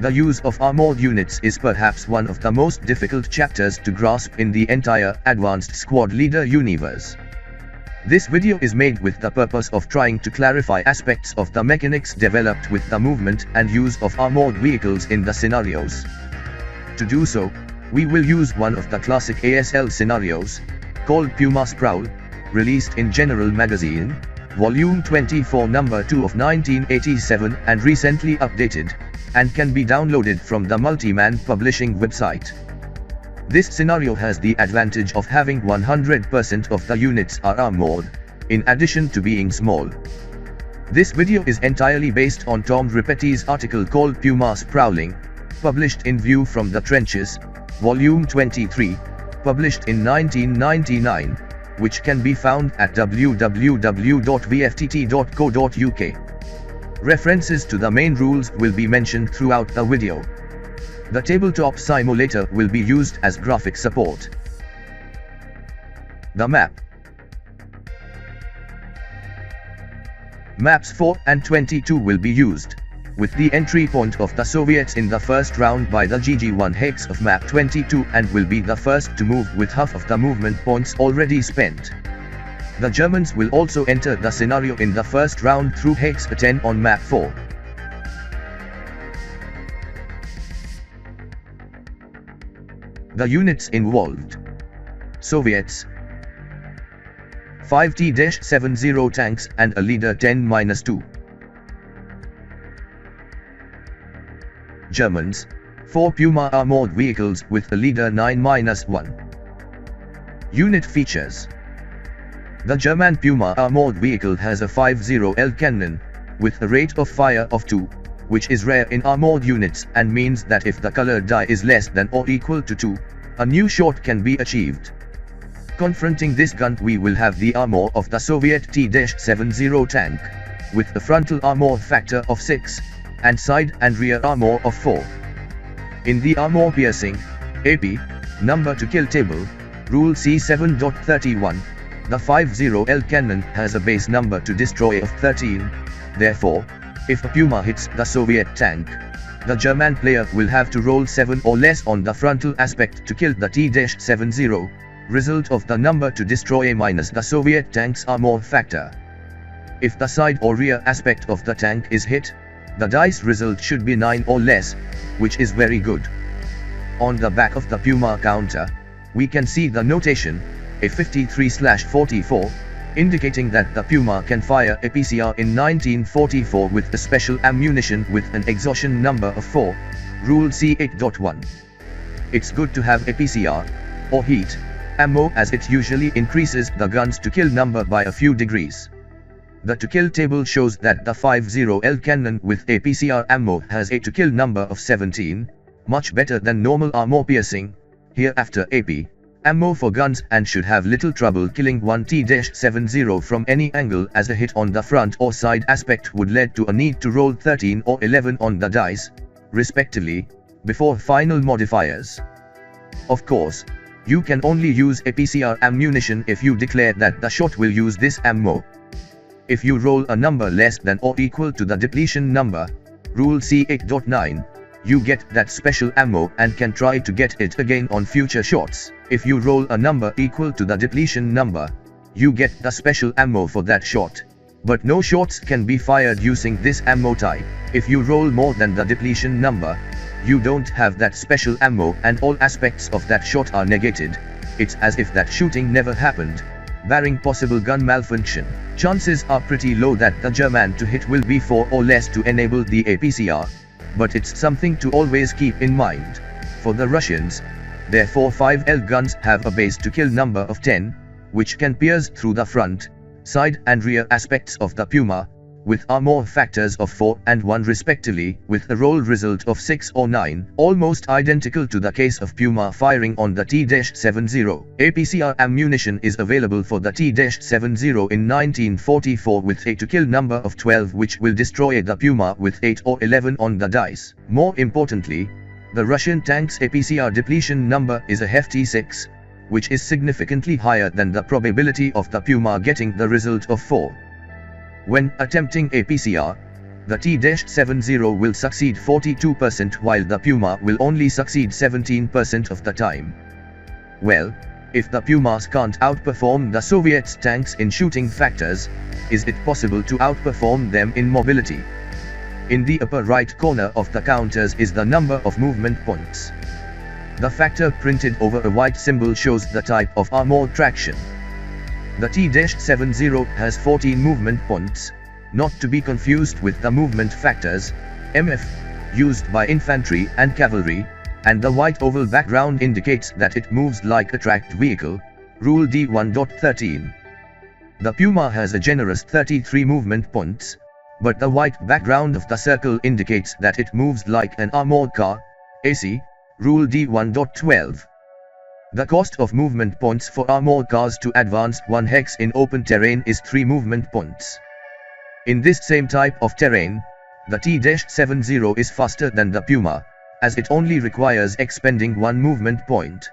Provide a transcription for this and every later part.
The use of armored units is perhaps one of the most difficult chapters to grasp in the entire Advanced Squad Leader universe. This video is made with the purpose of trying to clarify aspects of the mechanics developed with the movement and use of armored vehicles in the scenarios. To do so, we will use one of the classic ASL scenarios, called Puma Prowls, released in General Magazine, Volume 24 Number 2 of 1987 and recently updated, and can be downloaded from the Multiman Publishing website. This scenario has the advantage of having 100% of the units are armored, in addition to being small. This video is entirely based on Tom Ripetti's article called Puma Prowling, published in View from the Trenches, Volume 23, published in 1999, which can be found at www.vftt.co.uk. References to the main rules will be mentioned throughout the video. The tabletop simulator will be used as graphic support. The map. Maps 4 and 22 will be used, with the entry point of the Soviets in the first round by the GG1 hex of map 22 and will be the first to move with half of the movement points already spent. The Germans will also enter the scenario in the first round through hex 10 on map 4. The units involved: Soviets, 5 T-70 tanks and a leader 10-2. Germans, 4 Puma armored vehicles with a leader 9-1. Unit features: the German Puma armored vehicle has a 50L cannon, with a rate of fire of 2, which is rare in armored units and means that if the colored die is less than or equal to 2, a new shot can be achieved. Confronting this gun we will have the armor of the Soviet T-70 tank, with the frontal armor factor of 6, and side and rear armor of 4. In the armor piercing, AP, number to kill table, rule C7.31, the 50L cannon has a base number to destroy of 13, therefore, if a Puma hits the Soviet tank, the German player will have to roll 7 or less on the frontal aspect to kill the T-70, result of the number to destroy minus the Soviet tank's armor factor. If the side or rear aspect of the tank is hit, the dice result should be 9 or less, which is very good. On the back of the Puma counter, we can see the notation, A53/44, indicating that the Puma can fire a PCR in 1944 with a special ammunition with an exhaustion number of 4, rule C8.1. It's good to have a PCR, or heat, ammo as it usually increases the guns to kill number by a few degrees. The to kill table shows that the 50L cannon with a PCR ammo has a to kill number of 17, much better than normal armor piercing, hereafter AP, ammo for guns and should have little trouble killing one T-70 from any angle as a hit on the front or side aspect would lead to a need to roll 13 or 11 on the dice, respectively, before final modifiers. Of course, you can only use a PCR ammunition if you declare that the shot will use this ammo. If you roll a number less than or equal to the depletion number, rule C8.9, you get that special ammo and can try to get it again on future shots. If you roll a number equal to the depletion number, you get the special ammo for that shot. But no shots can be fired using this ammo type. If you roll more than the depletion number, you don't have that special ammo and all aspects of that shot are negated. It's as if that shooting never happened, barring possible gun malfunction. Chances are pretty low that the German to hit will be 4 or less to enable the APCR, but it's something to always keep in mind. For the Russians, their 4.5L guns have a base to kill number of 10, which can pierce through the front, side and rear aspects of the Puma, with armor factors of 4 and 1 respectively, with a roll result of 6 or 9, almost identical to the case of Puma firing on the T-70. APCR ammunition is available for the T-70 in 1944 with a to kill number of 12, which will destroy the Puma with 8 or 11 on the dice. More importantly, the Russian tank's APCR depletion number is a hefty 6, which is significantly higher than the probability of the Puma getting the result of 4. When attempting APCR, the T-70 will succeed 42% while the Puma will only succeed 17% of the time. Well, if the Pumas can't outperform the Soviets' tanks in shooting factors, is it possible to outperform them in mobility? In the upper right corner of the counters is the number of movement points. The factor printed over a white symbol shows the type of armored traction. The T-70 has 14 movement points, not to be confused with the movement factors, MF, used by infantry and cavalry, and the white oval background indicates that it moves like a tracked vehicle, Rule D1.13. The Puma has a generous 33 movement points, but the white background of the circle indicates that it moves like an armored car, AC, Rule D1.12. The cost of movement points for armored cars to advance 1 hex in open terrain is 3 movement points. In this same type of terrain, the T-70 is faster than the Puma, as it only requires expending 1 movement point.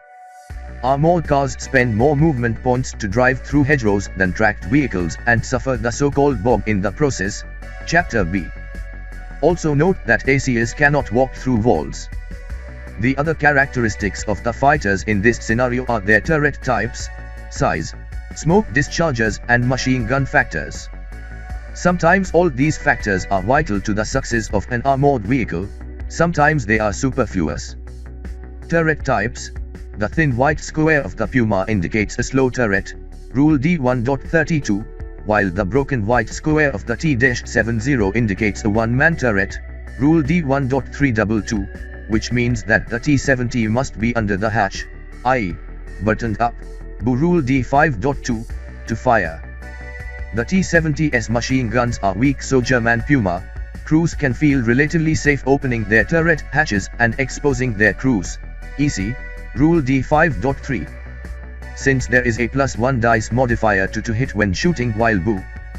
Armored cars spend more movement points to drive through hedgerows than tracked vehicles and suffer the so-called bog in the process, Chapter B. Also note that ACs cannot walk through walls. The other characteristics of the fighters in this scenario are their turret types, size, smoke discharges and machine gun factors. Sometimes all these factors are vital to the success of an armored vehicle, sometimes they are superfluous. Turret types. The thin white square of the Puma indicates a slow turret, Rule D1.32, while the broken white square of the T-70 indicates a one-man turret, Rule D1.322, which means that the T-70 must be under the hatch, i.e., buttoned up, Rule D5.2, to fire. The T-70's machine guns are weak, so German Puma crews can feel relatively safe opening their turret hatches and exposing their crews, EC, Rule D5.3. Since there is a +1 dice modifier to hit when shooting while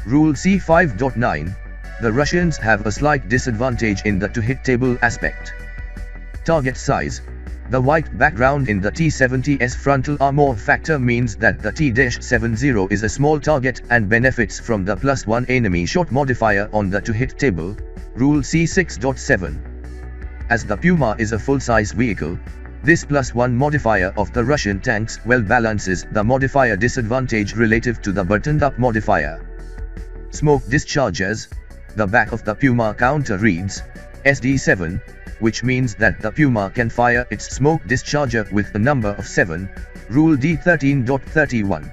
Rule C5.9, the Russians have a slight disadvantage in the to-hit table aspect. Target size. The white background in the T-70's frontal armor factor means that the T-70 is a small target and benefits from the +1 enemy shot modifier on the to-hit table, Rule C6.7. As the Puma is a full-size vehicle, this +1 modifier of the Russian tanks well balances the modifier disadvantage relative to the buttoned-up modifier. Smoke discharges. The back of the Puma counter reads SD7, which means that the Puma can fire its smoke discharger with a number of 7, Rule D13.31.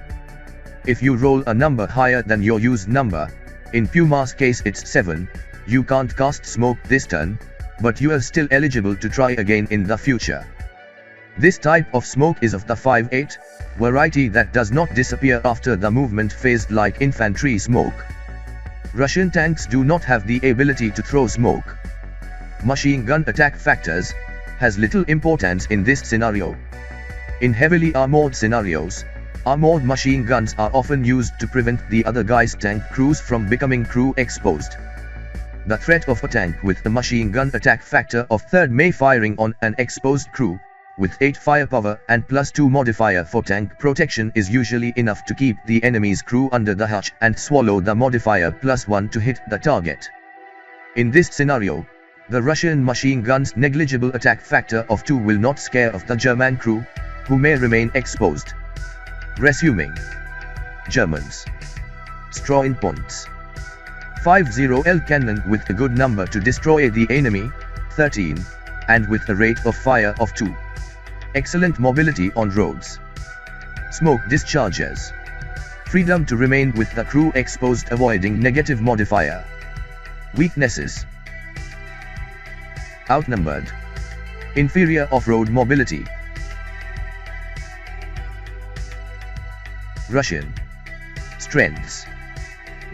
If you roll a number higher than your used number, in Puma's case it's 7, you can't cast smoke this turn, but you are still eligible to try again in the future. This type of smoke is of the 5-8 variety that does not disappear after the movement phase like infantry smoke. Russian tanks do not have the ability to throw smoke. Machine gun attack factors has little importance in this scenario. In heavily armored scenarios, armored machine guns are often used to prevent the other guy's tank crews from becoming crew exposed. The threat of a tank with a machine gun attack factor of 3rd may firing on an exposed crew, with 8 firepower and +2 modifier for tank protection is usually enough to keep the enemy's crew under the hatch and swallow the modifier +1 to hit the target. In this scenario, the Russian machine gun's negligible attack factor of 2 will not scare off the German crew, who may remain exposed. Resuming. Germans. Strong points. 50L cannon with a good number to destroy the enemy, 13, and with a rate of fire of 2. Excellent mobility on roads. Smoke discharges. Freedom to remain with the crew exposed, avoiding negative modifier. Weaknesses. Outnumbered. Inferior off-road mobility. Russian. Strengths.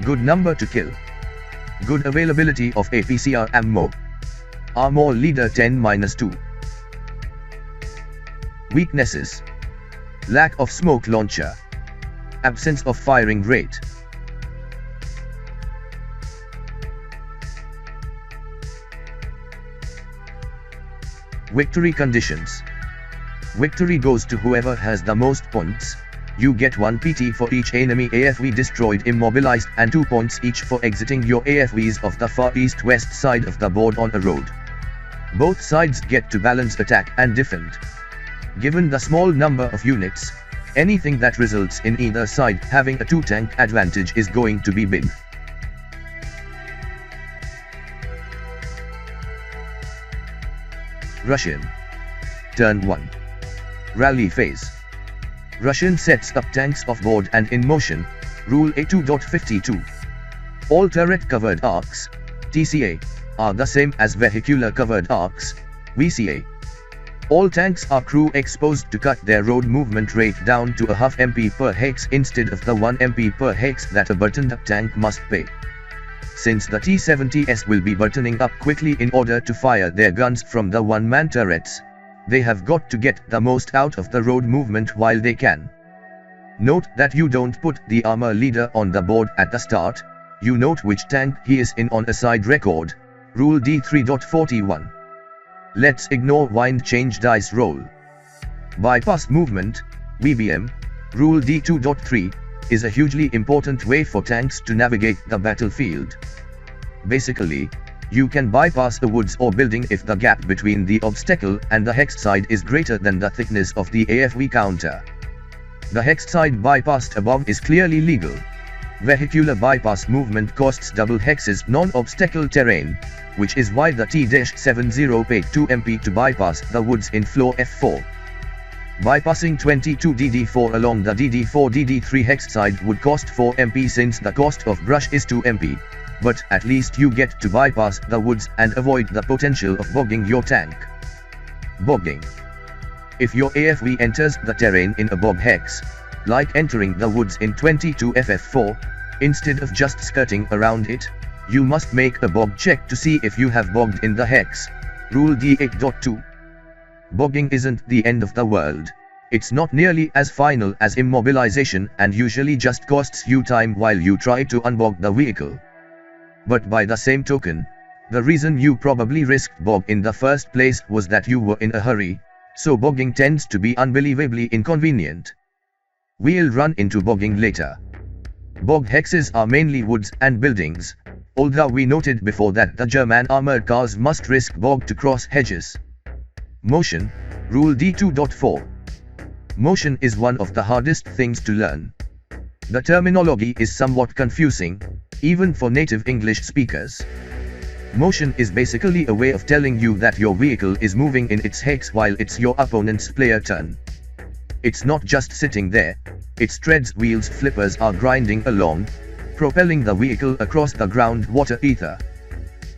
Good number to kill. Good availability of APCR ammo. Armor leader 10-2. Weaknesses. Lack of smoke launcher. Absence of firing rate. Victory conditions. Victory goes to whoever has the most points, You get 1 PT for each enemy AFV destroyed, immobilized, and 2 points each for exiting your AFVs of the far east-west side of the board on a road. Both sides get to balance attack and defend. Given the small number of units, anything that results in either side having a 2-tank advantage is going to be big. Russian. Turn 1. Rally phase. Russian sets up tanks off board and in motion. Rule A2.52. All turret covered arcs, TCA, are the same as vehicular covered arcs, VCA. All tanks are crew exposed to cut their road movement rate down to a half MP per hex instead of the 1 MP per hex that a buttoned up tank must pay. Since the T-70s will be buttoning up quickly in order to fire their guns from the one-man turrets, they have got to get the most out of the road movement while they can. Note that you don't put the armor leader on the board at the start, you note which tank he is in on a side record, Rule D3.41. Let's ignore wind change dice roll. Bypass movement, BBM, Rule D2.3, is a hugely important way for tanks to navigate the battlefield. Basically, you can bypass a woods or building if the gap between the obstacle and the hex side is greater than the thickness of the AFV counter. The hex side bypassed above is clearly legal. Vehicular bypass movement costs double hexes non-obstacle terrain, which is why the T-70 paid 2 MP to bypass the woods in floor F4. Bypassing 22 DD4 along the DD4-DD3 hex side would cost 4 MP since the cost of brush is 2 MP, but at least you get to bypass the woods and avoid the potential of bogging your tank. Bogging. If your AFV enters the terrain in a bog hex, like entering the woods in 22 FF4, instead of just skirting around it, you must make a bog check to see if you have bogged in the hex. Rule D8.2. Bogging isn't the end of the world. It's not nearly as final as immobilization and usually just costs you time while you try to unbog the vehicle. But by the same token, the reason you probably risked bog in the first place was that you were in a hurry, so bogging tends to be unbelievably inconvenient. We'll run into bogging later. Bog hexes are mainly woods and buildings, although we noted before that the German armored cars must risk bog to cross hedges. Motion, Rule D2.4. Motion is one of the hardest things to learn. The terminology is somewhat confusing, even for native English speakers. Motion is basically a way of telling you that your vehicle is moving in its hex while it's your opponent's player turn. It's not just sitting there, its treads, wheels, flippers are grinding along, propelling the vehicle across the groundwater ether.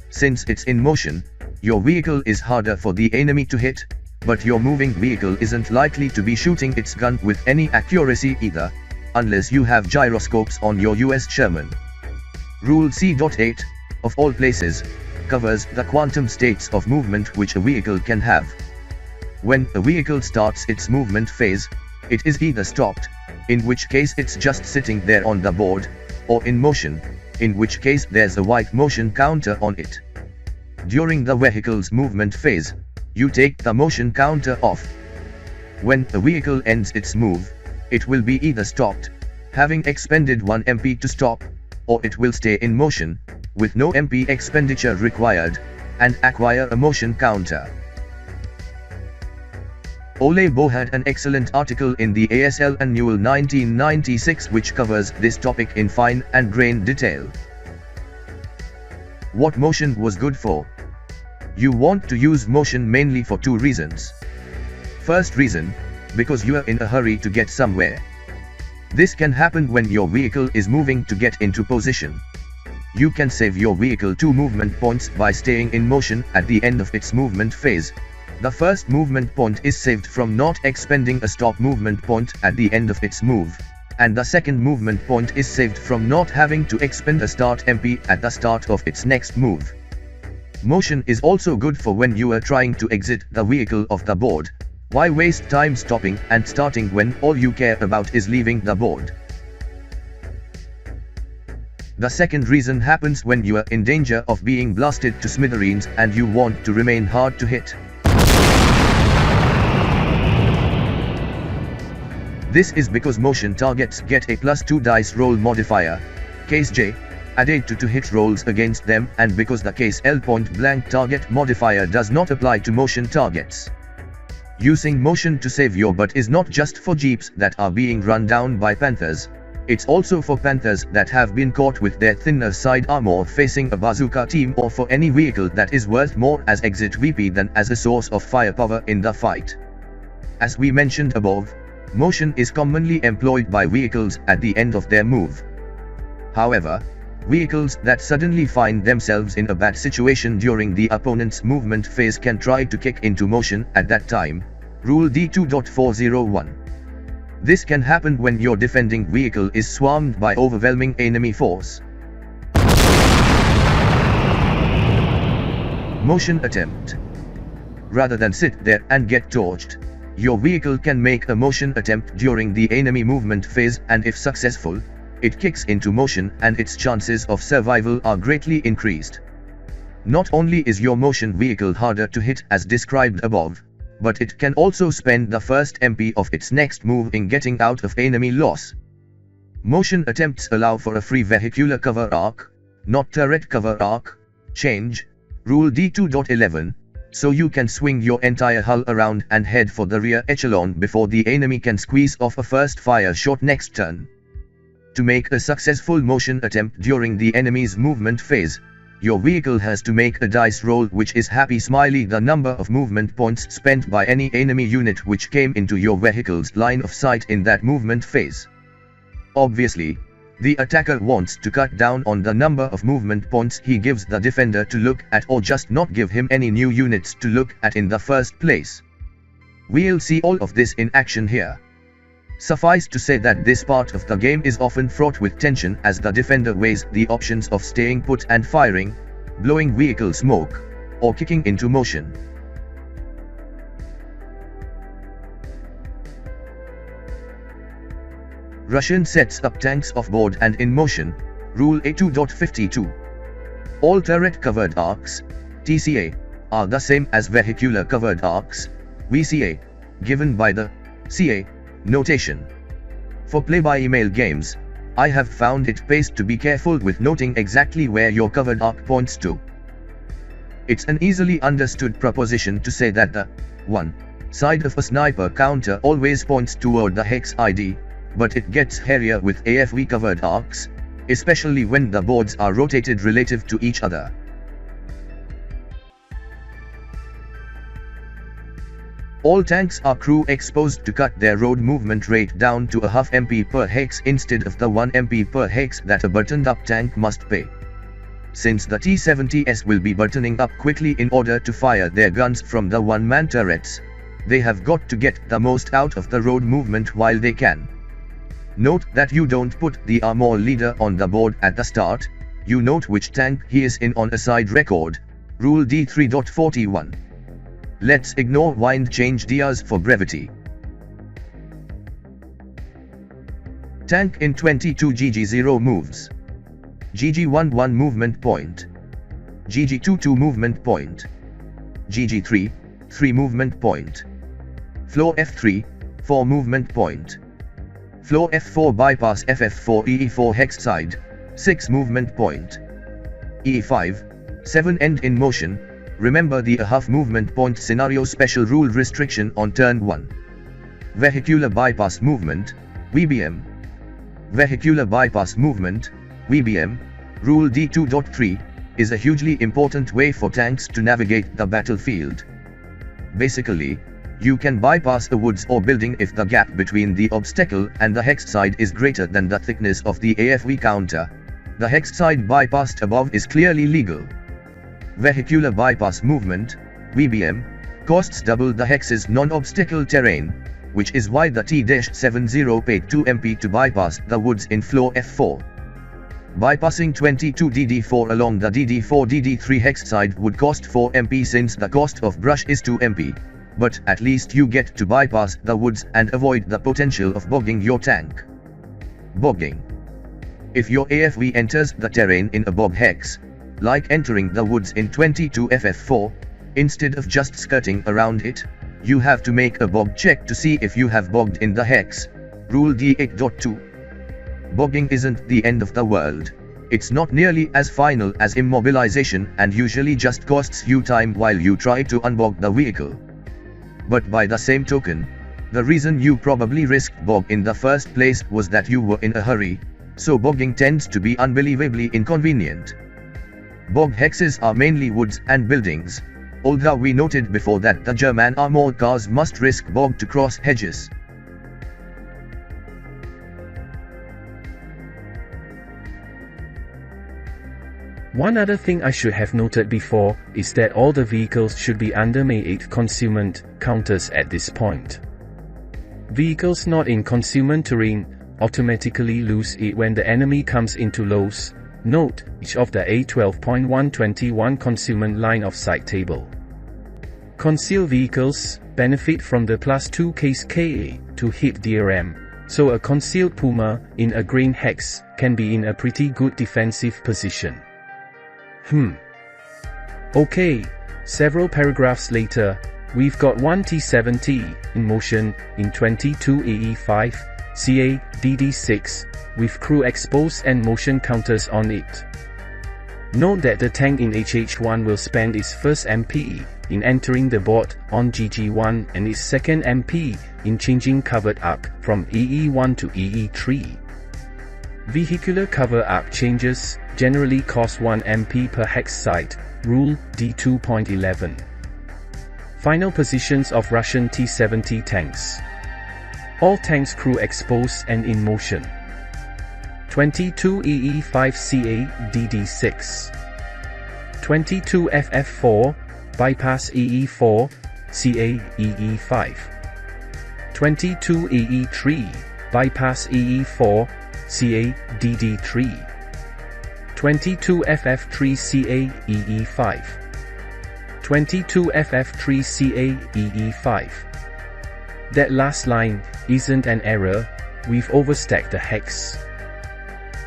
Since it's in motion, your vehicle is harder for the enemy to hit, but your moving vehicle isn't likely to be shooting its gun with any accuracy either, unless you have gyroscopes on your US Sherman. Rule C.8, of all places, covers the quantum states of movement which a vehicle can have. When a vehicle starts its movement phase, it is either stopped, in which case it's just sitting there on the board, or in motion, in which case there's a white motion counter on it. During the vehicle's movement phase, you take the motion counter off. When a vehicle ends its move, it will be either stopped, having expended 1 MP to stop, or it will stay in motion, with no MP expenditure required, and acquire a motion counter. Ole Bo had an excellent article in the ASL and Noel 1996 which covers this topic in fine and grained detail. What motion was good for? You want to use motion mainly for 2 reasons. First reason, because you are in a hurry to get somewhere. This can happen when your vehicle is moving to get into position. You can save your vehicle 2 movement points by staying in motion at the end of its movement phase. The first movement point is saved from not expending a stop movement point at the end of its move, and the second movement point is saved from not having to expend a start MP at the start of its next move. Motion is also good for when you are trying to exit the vehicle off the board. Why waste time stopping and starting when all you care about is leaving the board? The second reason happens when you are in danger of being blasted to smithereens and you want to remain hard to hit. This is because motion targets get a +2 dice roll modifier, case J, added to hit rolls against them, and because the case L point blank target modifier does not apply to motion targets. Using motion to save your butt is not just for jeeps that are being run down by panthers, it's also for panthers that have been caught with their thinner side armor facing a bazooka team, or for any vehicle that is worth more as exit VP than as a source of firepower in the fight. As we mentioned above, motion is commonly employed by vehicles at the end of their move. However, vehicles that suddenly find themselves in a bad situation during the opponent's movement phase can try to kick into motion at that time. Rule D2.401. This can happen when your defending vehicle is swarmed by overwhelming enemy force. Motion attempt. Rather than sit there and get torched, your vehicle can make a motion attempt during the enemy movement phase, and if successful, it kicks into motion and its chances of survival are greatly increased. Not only is your motion vehicle harder to hit as described above, but it can also spend the first MP of its next move in getting out of enemy loss. Motion attempts allow for a free vehicular cover arc, not turret cover arc, change, Rule D2.11, so you can swing your entire hull around and head for the rear echelon before the enemy can squeeze off a first fire shot next turn. To make a successful motion attempt during the enemy's movement phase, your vehicle has to make a dice roll which is happy smiley the number of movement points spent by any enemy unit which came into your vehicle's line of sight in that movement phase. Obviously, the attacker wants to cut down on the number of movement points he gives the defender to look at, or just not give him any new units to look at in the first place. We'll see all of this in action here. Suffice to say that this part of the game is often fraught with tension as the defender weighs the options of staying put and firing, blowing vehicle smoke, or kicking into motion. Russian sets up tanks off-board and in motion, Rule A2.52. All turret covered arcs, TCA, are the same as vehicular covered arcs, VCA, given by the CA notation. For play-by-email games, I have found it pays to be careful with noting exactly where your covered arc points to. It's an easily understood proposition to say that the 1 side of a sniper counter always points toward the hex ID, but it gets hairier with AFV covered arcs, especially when the boards are rotated relative to each other. All tanks are crew exposed to cut their road movement rate down to a half MP per hex instead of the 1 MP per hex that a buttoned up tank must pay. Since the T-70s will be buttoning up quickly in order to fire their guns from the one-man turrets, they have got to get the most out of the road movement while they can. Note that you don't put the armour leader on the board at the start, you note which tank he is in on a side record, Rule D3.41. Let's ignore wind change dias for brevity. Tank in 22 GG0 moves. GG11 movement point. GG22 movement point. GG3, 3 movement point. Floor F3, 4 movement point. Floor F4 bypass FF4 EE4 hex side, 6 movement point. EE5, 7 end in motion. Remember the half movement point scenario special rule restriction on turn 1. Vehicular bypass movement, VBM. Vehicular bypass movement, VBM, Rule D2.3, is a hugely important way for tanks to navigate the battlefield. Basically, you can bypass a woods or building if the gap between the obstacle and the hex side is greater than the thickness of the AFV counter. The hex side bypassed above is clearly legal. Vehicular bypass movement, VBM, costs double the hex's non-obstacle terrain, which is why the T-70 paid 2 MP to bypass the woods in floor F4. Bypassing 22 DD4 along the DD4 DD3 hex side would cost 4 MP since the cost of brush is 2 MP, but at least you get to bypass the woods and avoid the potential of bogging your tank. Bogging. If your AFV enters the terrain in a bog hex, like entering the woods in 22 FF4, instead of just skirting around it, you have to make a bog check to see if you have bogged in the hex, Rule D8.2. Bogging isn't the end of the world. It's not nearly as final as immobilization and usually just costs you time while you try to unbog the vehicle. But by the same token, the reason you probably risked bog in the first place was that you were in a hurry, so bogging tends to be unbelievably inconvenient. Bog hexes are mainly woods and buildings, although we noted before that the German armored cars must risk bog to cross hedges. One other thing I should have noted before is that all the vehicles should be under May 8 concealment counters at this point. Vehicles not in concealment terrain automatically lose it when the enemy comes into lows. Note, each of the A12.121 concealment line of sight table. Concealed vehicles benefit from the +2 case KA to hit DRM, so a concealed Puma in a grain hex can be in a pretty good defensive position. Okay, several paragraphs later, we've got one T70 in motion in 22 AE5, CA, DD6, with crew exposed and motion counters on it. Note that the tank in HH1 will spend its first MPE in entering the board on GG1 and its second MPE in changing covered arc from EE1 to EE3. Vehicular cover arc changes generally cost 1 MP per hex site, Rule D2.11. Final positions of Russian T-70 tanks. All tanks crew exposed and in motion. 22 EE5 CA DD6. 22 FF4, bypass EE4, CA EE5. 22 EE3, bypass EE4, CA DD3. 22 FF3 CA EE5. 22 FF3 CA EE5. That last line isn't an error, we've overstacked the hex.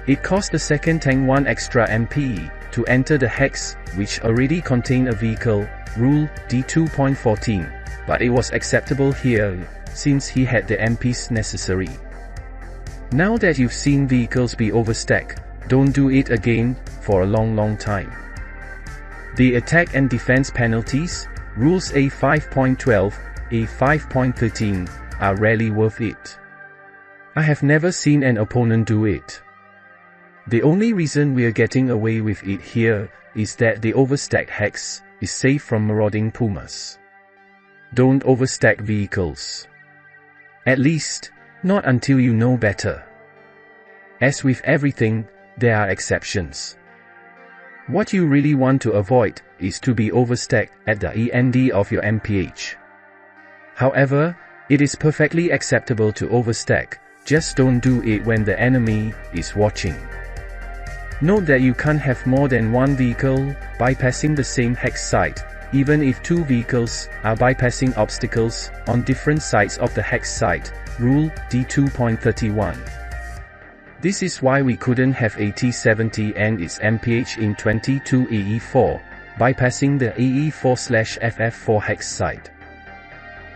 It cost the second tank 1 extra MPE to enter the hex, which already contained a vehicle, Rule D2.14, but it was acceptable here, since he had the MPs necessary. Now that you've seen vehicles be overstacked, don't do it again, for a long time. The attack and defense penalties, Rules A5.12, A5.13, are rarely worth it. I have never seen an opponent do it. The only reason we're getting away with it here, is that the overstacked hex is safe from marauding Pumas. Don't overstack vehicles. At least, not until you know better. As with everything, there are exceptions. What you really want to avoid is to be overstacked at the end of your MPH. However, it is perfectly acceptable to overstack, just don't do it when the enemy is watching. Note that you can't have more than one vehicle bypassing the same hex site, even if two vehicles are bypassing obstacles on different sides of the hex site, Rule D2.31. This is why we couldn't have a T70 and its MPH in 22 AE4, bypassing the AE4/FF4 hex site.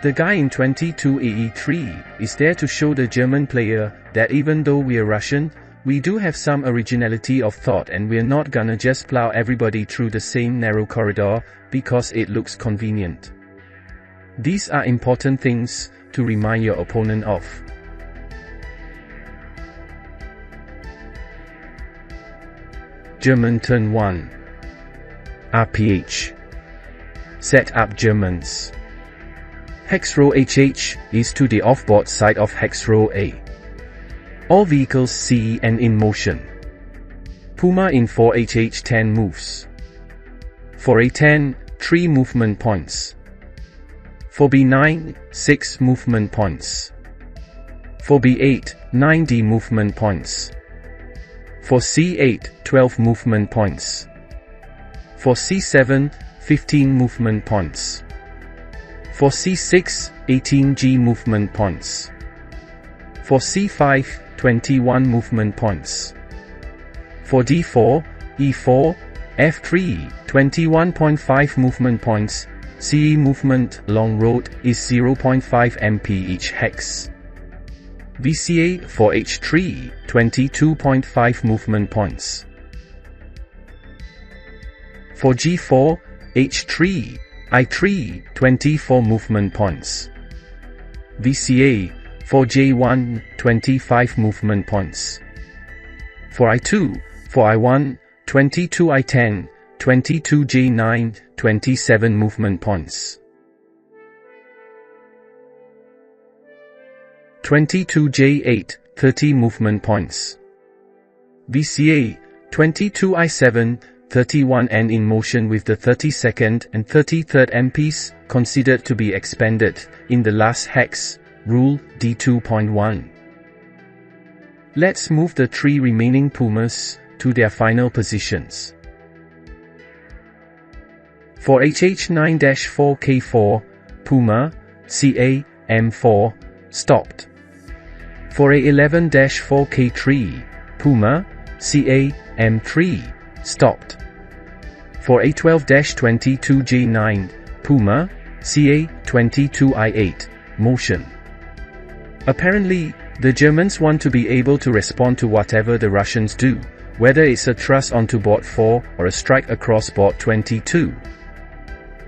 The guy in 22 AE3 is there to show the German player that even though we're Russian, we do have some originality of thought and we're not gonna just plow everybody through the same narrow corridor because it looks convenient. These are important things to remind your opponent of. German Turn 1. RPH. Set up Germans. Hex row HH is to the off-board side of hex row A. All vehicles CE and in motion. Puma in 4 HH 10 moves. For A10, 3 movement points. For B9, 6 movement points. For B8, 9 movement points. For C8, 12 movement points. For C7, 15 movement points. For C6, 18 movement points. For C5, 21 movement points. For D4, E4, F3, 21.5 movement points. CE movement long road is 0.5 MP each hex. VCA for H3, 22.5 movement points. For G4, H3, I3, 24 movement points. VCA for J1, 25 movement points. For I2, for I1, 22 I10, 22 J9, 27 movement points. 22 J8, 30 movement points. VCA, 22 I7, 31 and in motion with the 32nd and 33rd MPs, considered to be expended, in the last hex, rule D2.1. Let's move the 3 remaining Pumas to their final positions. For HH9-4K4, Puma, CA, M4, stopped. For A11-4K3, Puma, CA, M3, stopped. For A12-22J9, Puma, CA, 22I8, motion. Apparently, the Germans want to be able to respond to whatever the Russians do, whether it's a thrust onto board 4 or a strike across board 22.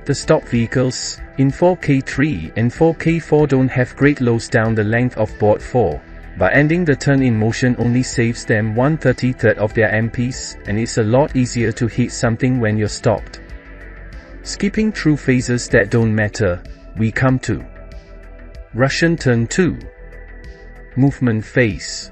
The stop vehicles, in 4K3 and 4K4 don't have great loads down the length of board 4, but ending the turn in motion only saves them 1/33 of their MPs, and it's a lot easier to hit something when you're stopped. Skipping through phases that don't matter, we come to Russian turn 2. Movement phase.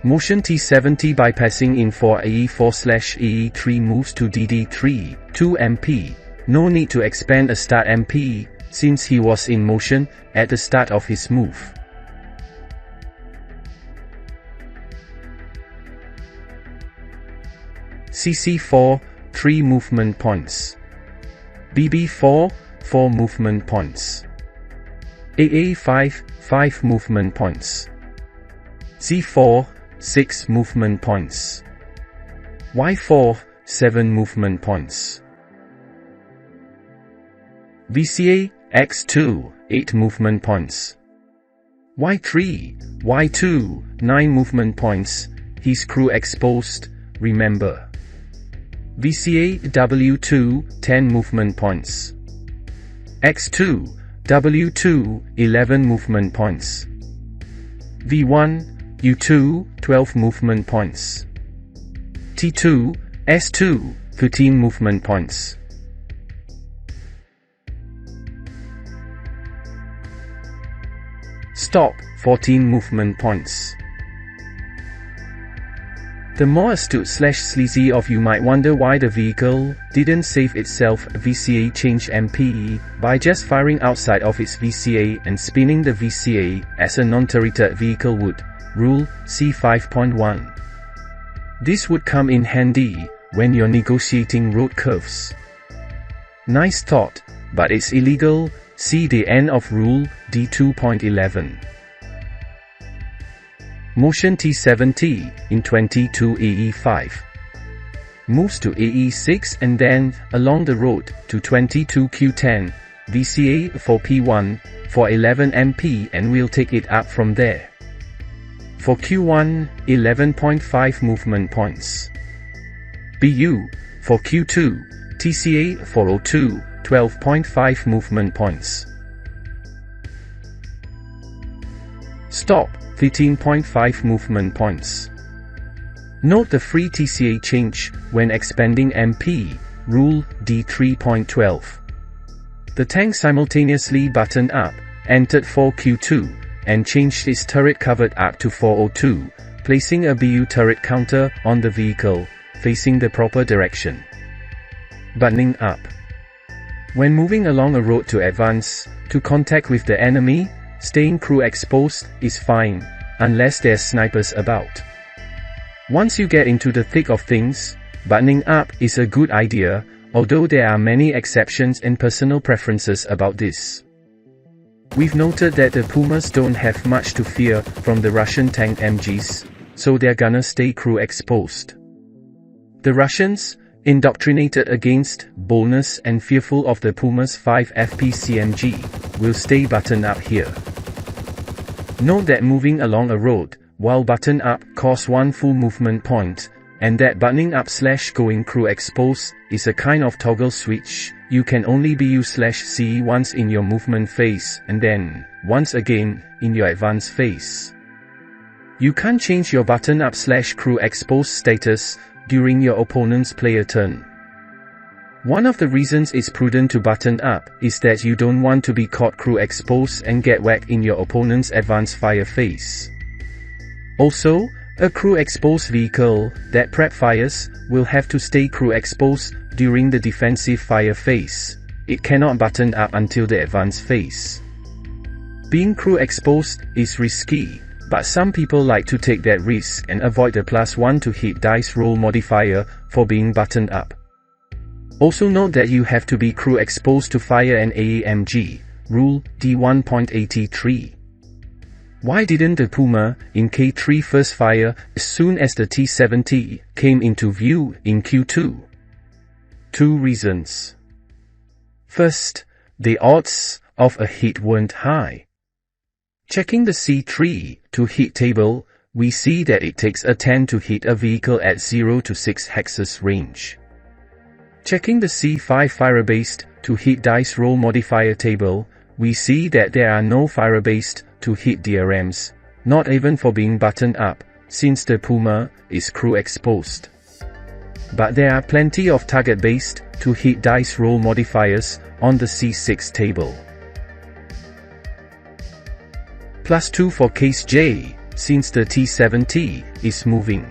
Motion T70 bypassing in 4AE4/AE3 moves to DD3, 2 MP. No need to expend a start MP, since he was in motion at the start of his move. CC4, 3 movement points. BB4, 4 movement points. AA5, 5 movement points. C4, 6 movement points. Y4, 7 movement points. VCA, X2, 8 movement points. Y3, Y2, 9 movement points, his crew exposed, remember. VCA, W2, 10 movement points. X2, W2, 11 movement points. V1, U2, 12 movement points. T2, S2, 13 movement points. Stop, 14 movement points. The more astute/sleazy of you might wonder why the vehicle didn't save itself VCA change MPE by just firing outside of its VCA and spinning the VCA as a non-turreted vehicle would. Rule C5.1. This would come in handy when you're negotiating road curves. Nice thought, but it's illegal. See the end of Rule D2.11. Motion T70 in 22AE5 moves to AE6 and then along the road to 22Q10 VCA for P1 for 11 MP, and we'll take it up from there. For Q1, 11.5 movement points. BU for Q2 TCA for O2, 12.5 movement points. Stop, 13.5 movement points. Note the free TCA change when expanding MP, Rule D3.12. The tank simultaneously buttoned up, entered 4Q2, and changed its turret covered arc to 402, placing a BU turret counter on the vehicle, facing the proper direction. Buttoning up. When moving along a road to advance to contact with the enemy, staying crew exposed is fine, unless there's snipers about. Once you get into the thick of things, buttoning up is a good idea, although there are many exceptions and personal preferences about this. We've noted that the Pumas don't have much to fear from the Russian tank MGs, so they're gonna stay crew exposed. The Russians, indoctrinated against boldness and fearful of the Puma's 5 FP CMG, will stay buttoned up here. Note that moving along a road, while button up, costs 1 full movement point, and that buttoning up / going crew expose is a kind of toggle switch. You can only be U/C once in your movement phase, and then, once again, in your advance phase. You can't change your button up / crew expose status during your opponent's player turn. One of the reasons it's prudent to button up is that you don't want to be caught crew expose and get whacked in your opponent's advance fire phase. Also, a crew exposed vehicle that prep fires will have to stay crew exposed during the defensive fire phase. It cannot button up until the advance phase. Being crew exposed is risky, but some people like to take that risk and avoid the +1 to hit dice roll modifier for being buttoned up. Also note that you have to be crew exposed to fire an AAMG, Rule D1.83. Why didn't the Puma in K3 first fire as soon as the T70 came into view in Q2? 2 reasons. First, the odds of a hit weren't high. Checking the C3 to hit table, we see that it takes a 10 to hit a vehicle at 0 to 6 hexes range. Checking the C5 fire-based to hit dice roll modifier table, we see that there are no fire-based to hit DRMs, not even for being buttoned up, since the Puma is crew exposed. But there are plenty of target-based to hit dice roll modifiers on the C6 table. +2 for case J, since the T70 is moving.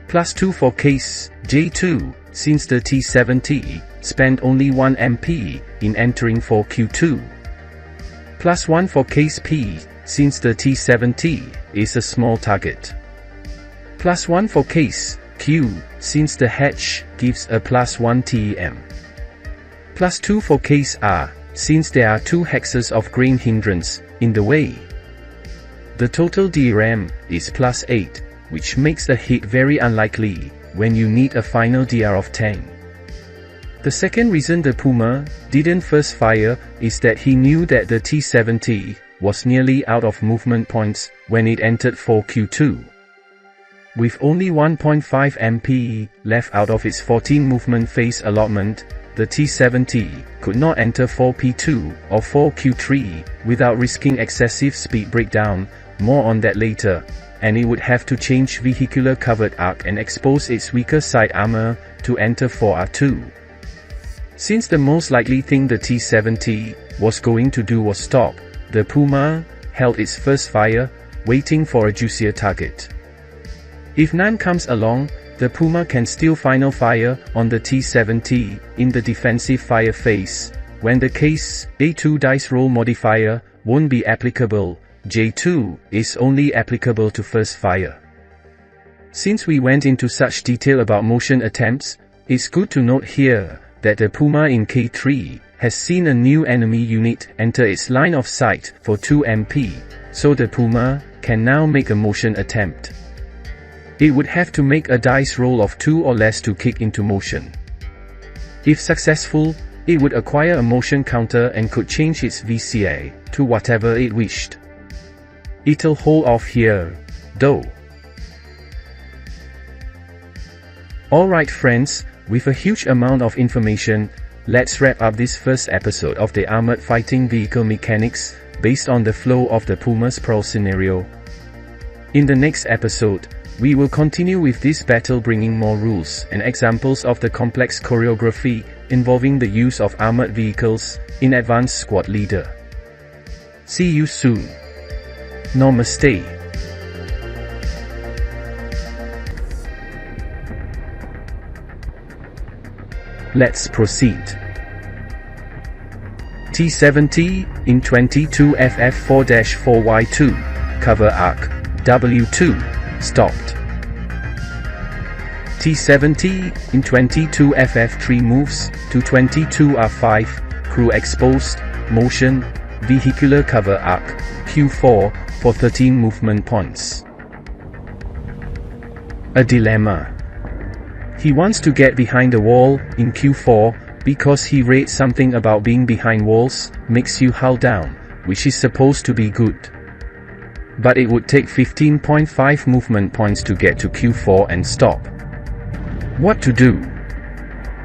+2 for case J2, since the T70 spent only 1 MP in entering for Q2. +1 for case P, since the T70 is a small target. +1 for case Q, since the hatch gives a +1 TEM. +2 for case R, since there are 2 hexes of grain hindrance in the way. The total DRM is +8, which makes a hit very unlikely when you need a final DR of 10. The second reason the Puma didn't first fire is that he knew that the T70 was nearly out of movement points when it entered for Q2. With only 1.5 MP left out of its 14 movement phase allotment, the T70 could not enter for P2 or for Q3 without risking excessive speed breakdown, more on that later, and it would have to change vehicular covered arc and expose its weaker side armor to enter for R2. Since the most likely thing the T70 was going to do was stop, the Puma held its first fire, waiting for a juicier target. If none comes along, the Puma can still final fire on the T70 in the defensive fire phase, when the case A2 dice roll modifier won't be applicable. J2 is only applicable to first fire. Since we went into such detail about motion attempts, it's good to note here that the Puma in K3 has seen a new enemy unit enter its line of sight for 2 MP, so the Puma can now make a motion attempt. It would have to make a dice roll of 2 or less to kick into motion. If successful, it would acquire a motion counter and could change its VCA to whatever it wished. It'll hold off here, though. Alright friends, with a huge amount of information, let's wrap up this first episode of the Armored Fighting Vehicle Mechanics, based on the flow of the Puma's Prowl scenario. In the next episode, we will continue with this battle, bringing more rules and examples of the complex choreography involving the use of armored vehicles in Advanced Squad Leader. See you soon. Namaste. Let's proceed. T70 in 22FF4-4Y2, cover arc, W2, stopped. T70 in 22FF3 moves to 22R5, crew exposed, motion, vehicular cover arc, Q4, for 13 movement points. A dilemma. He wants to get behind the wall in Q4 because he read something about being behind walls makes you hull down, which is supposed to be good. but it would take 15.5 movement points to get to Q4 and stop. What to do?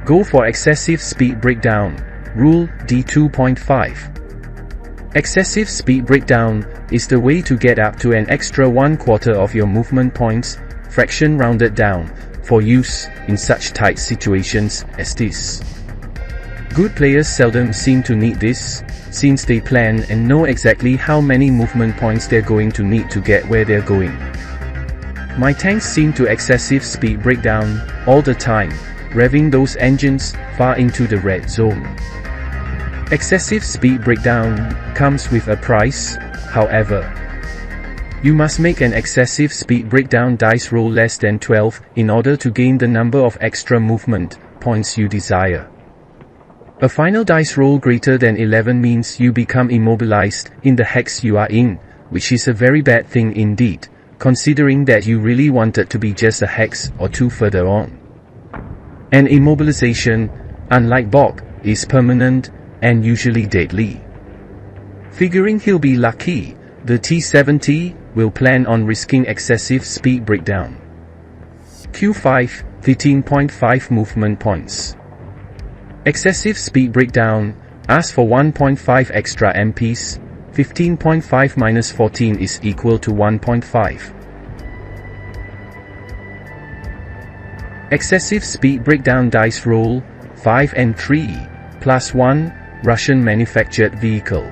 Go for excessive speed breakdown. Rule D2.5. Excessive speed breakdown is the way to get up to an extra 1/4 of your movement points, fraction rounded down, for use in such tight situations as this. Good players seldom seem to need this, since they plan and know exactly how many movement points they're going to need to get where they're going. My tanks seem to excessive speed breakdown all the time, revving those engines far into the red zone. Excessive speed breakdown comes with a price, however. You must make an excessive speed breakdown dice roll less than 12 in order to gain the number of extra movement points you desire. A final dice roll greater than 11 means you become immobilized in the hex you are in, which is a very bad thing indeed, considering that you really wanted to be just a hex or two further on. An immobilization, unlike Bog, is permanent and usually deadly. Figuring he'll be lucky, the T-70 will plan on risking excessive speed breakdown. Q5, 15.5 movement points. Excessive speed breakdown, asks for 1.5 extra MPs, 15.5 minus 14 is equal to 1.5. Excessive speed breakdown dice roll, 5 and 3, plus 1, Russian manufactured vehicle.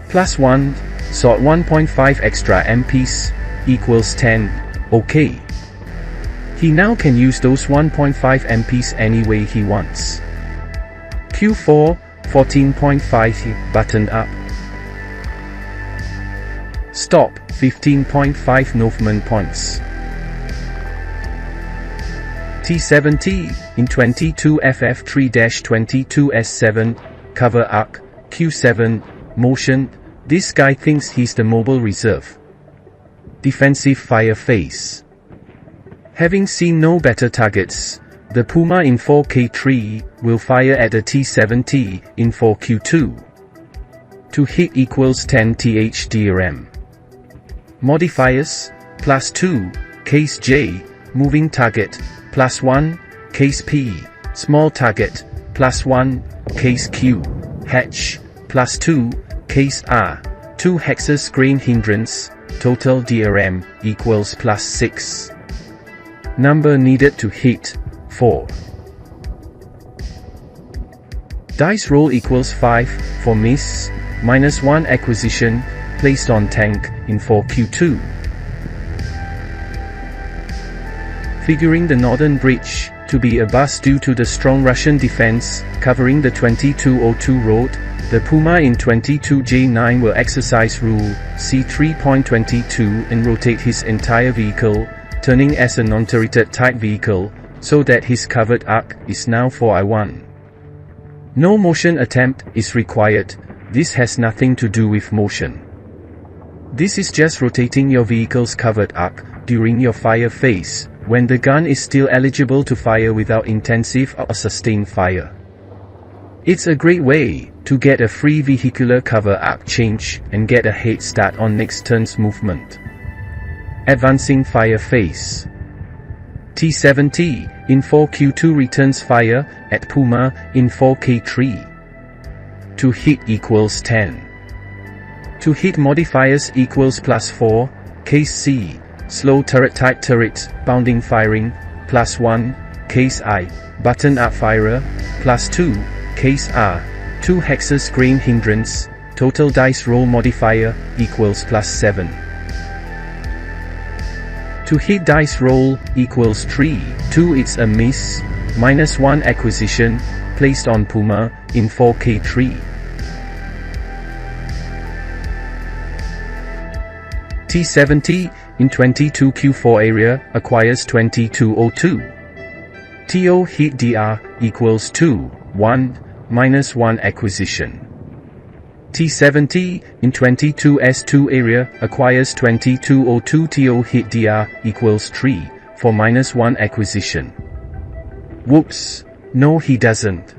Plus 1, sort 1.5 extra MPs, equals 10, okay. He now can use those 1.5 MPs any way he wants. Q4, 14.5 buttoned up. Stop, 15.5 movement points. T-70, in 22FF3-22S7, cover arc, Q7, motion, this guy thinks he's the mobile reserve. Defensive fire phase. Having seen no better targets, the Puma in 4K3 will fire at the T-70 in 4Q2. To hit equals 10 THDRM. Modifiers, plus 2, case J, moving target, plus 1, case P, small target, plus 1, case Q, hatch, plus 2, case R, 2 hexes grain hindrance, total DRM, equals plus 6. Number needed to hit, 4. Dice roll equals 5, for miss, minus 1 acquisition, placed on tank, in 4Q2. Figuring the northern bridge to be a bust due to the strong Russian defense covering the 2202 road, the Puma in 22J9 will exercise rule C3.22 and rotate his entire vehicle, turning as a non-turreted type vehicle, so that his covered arc is now 4I1. No motion attempt is required, this has nothing to do with motion. This is just rotating your vehicle's covered arc during your fire phase, when the gun is still eligible to fire without intensive or sustained fire. It's a great way to get a free vehicular cover arc change and get a head start on next turn's movement. Advancing fire phase. T-70 in 4Q2 returns fire at Puma in 4K3. To hit equals 10. To hit modifiers equals plus 4, case C, slow turret type turret, bounding firing, plus 1, case I, button up firer, plus 2, case R, 2 hexes grain hindrance, total dice roll modifier, equals plus 7. To hit dice roll, equals 3, 2 it's a miss, minus 1 acquisition, placed on Puma, in 4K3. T-70, in 22Q4 area, acquires 2202. TO hit DR, equals 2, 1, minus 1 acquisition. T-70, in 22S2 area, acquires 2202. TO hit DR, equals 3, for minus 1 acquisition. Whoops, no he doesn't.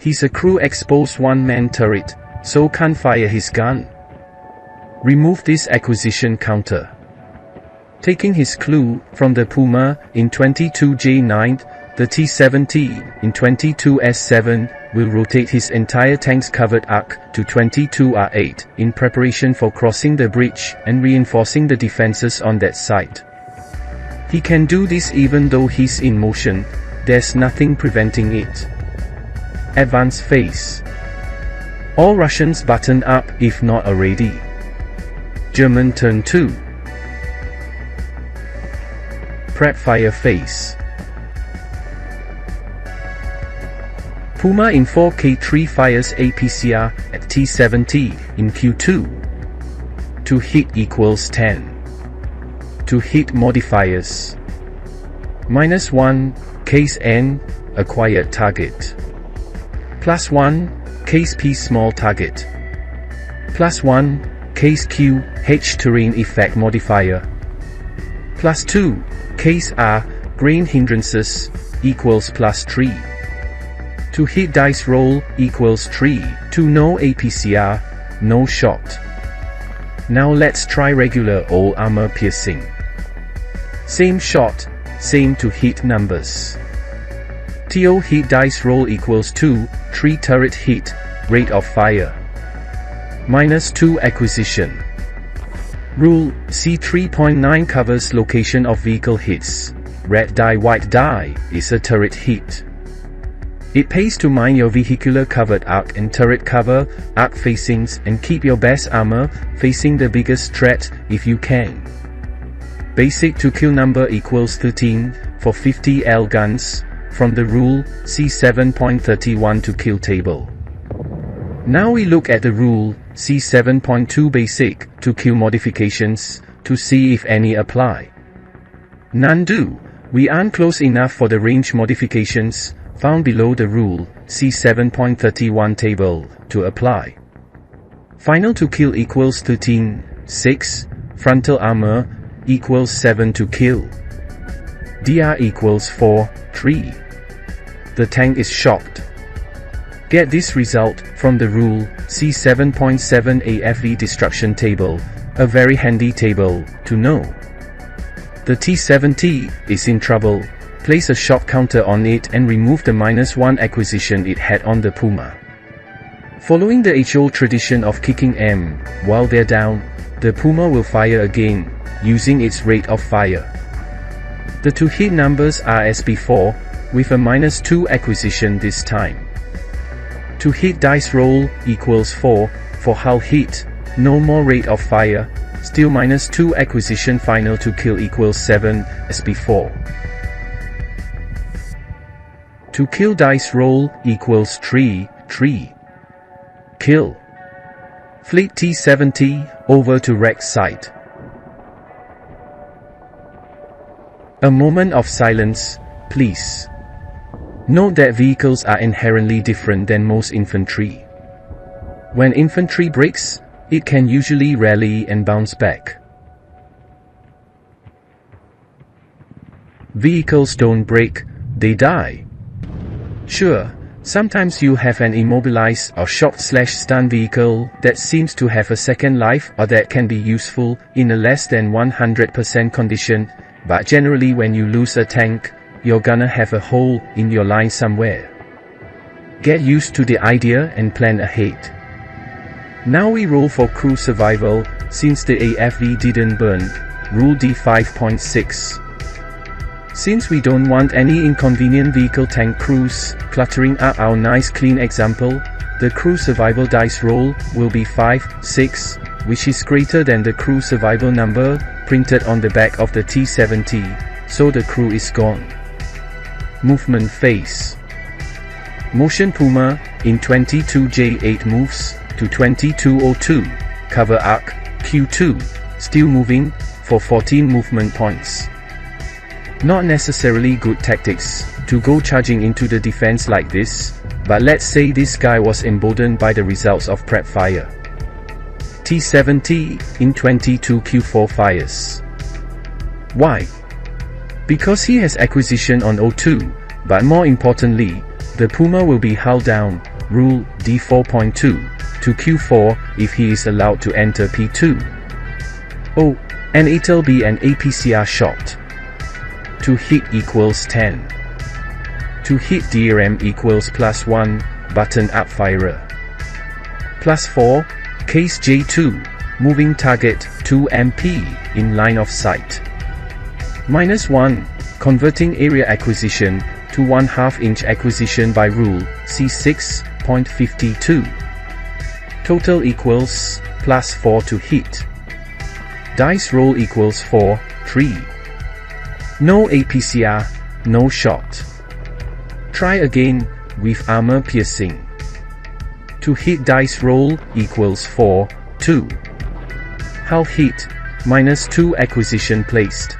He's a crew exposed one-man turret, so can't fire his gun. Remove this acquisition counter. Taking his clue from the Puma in 22J9, the T70 in 22S7 will rotate his entire tank's covered arc to 22R8 in preparation for crossing the bridge and reinforcing the defenses on that side. He can do this even though he's in motion, there's nothing preventing it. Advance phase. All Russians button up if not already. German turn 2. Prep fire phase. Puma in 4K3 fires APCR at T70 in Q2. To hit equals 10. To hit modifiers. -1, case N, acquired target. +1, case P small target. +1, case Q, H terrain effect modifier. +2, case R, grain hindrances, equals +3. To hit dice roll, equals 3, to no APCR, no shot. Now let's try regular old armor piercing. Same shot, same to hit numbers. TO hit dice roll equals 2, 3 turret hit, rate of fire. -2 acquisition. Rule C3.9 covers location of vehicle hits. Red die white die is a turret hit. It pays to mind your vehicular covered arc and turret cover arc facings and keep your best armor facing the biggest threat if you can. Basic to kill number equals 13 for 50L guns from the rule C7.31 to kill table. Now we look at the rule C7.2 basic to kill modifications to see if any apply. None do. We aren't close enough for the range modifications found below the rule C7.31 table to apply. Final to kill equals 13, 6, frontal armor equals 7 to kill. DR equals 4, 3. The tank is shocked. Get this result from the rule C7.7 AFV destruction table, a very handy table to know. The T70 is in trouble. Place a shock counter on it and remove the -1 acquisition it had on the Puma. Following the age-old tradition of kicking M while they're down, the Puma will fire again, using its rate of fire. The to hit numbers are as before, with a -2 acquisition this time. To hit dice roll equals 4, for hull hit, no more rate of fire, still -2 acquisition. Final to kill equals 7, as before. To kill dice roll equals 3, 3. Kill. Fleet T70, over to wreck site. A moment of silence, please. Note that vehicles are inherently different than most infantry. When infantry breaks, it can usually rally and bounce back. Vehicles don't break, they die. Sure, sometimes you have an immobilized or shocked/stun vehicle that seems to have a second life or that can be useful in a less than 100% condition, but generally when you lose a tank, you're gonna have a hole in your line somewhere. Get used to the idea and plan ahead. Now we roll for crew survival, since the AFV didn't burn, rule D5.6. Since we don't want any inconvenient vehicle tank crews cluttering up our nice clean example, the crew survival dice roll will be 5, 6, which is greater than the crew survival number printed on the back of the T70, so the crew is gone. Movement phase. Motion Puma in 22J8 moves to 2202, cover arc, Q2, still moving, for 14 movement points. Not necessarily good tactics to go charging into the defense like this, but let's say this guy was emboldened by the results of prep fire. T70 in 22Q4 fires. Why? Because he has acquisition on O2, but more importantly, the Puma will be hull down, rule D4.2, to Q4 if he is allowed to enter P2. Oh, and it'll be an APCR shot. To hit equals 10. To hit DRM equals +1, button up firer. +4, case J2, moving target 2 MP, in line of sight. -1, converting area acquisition to 1/2 inch acquisition by rule C6.52. Total equals +4 to hit. Dice roll equals 4, 3. No APCR, no shot. Try again, with armor piercing. To hit dice roll equals 4, 2. Hull hit, -2 acquisition placed.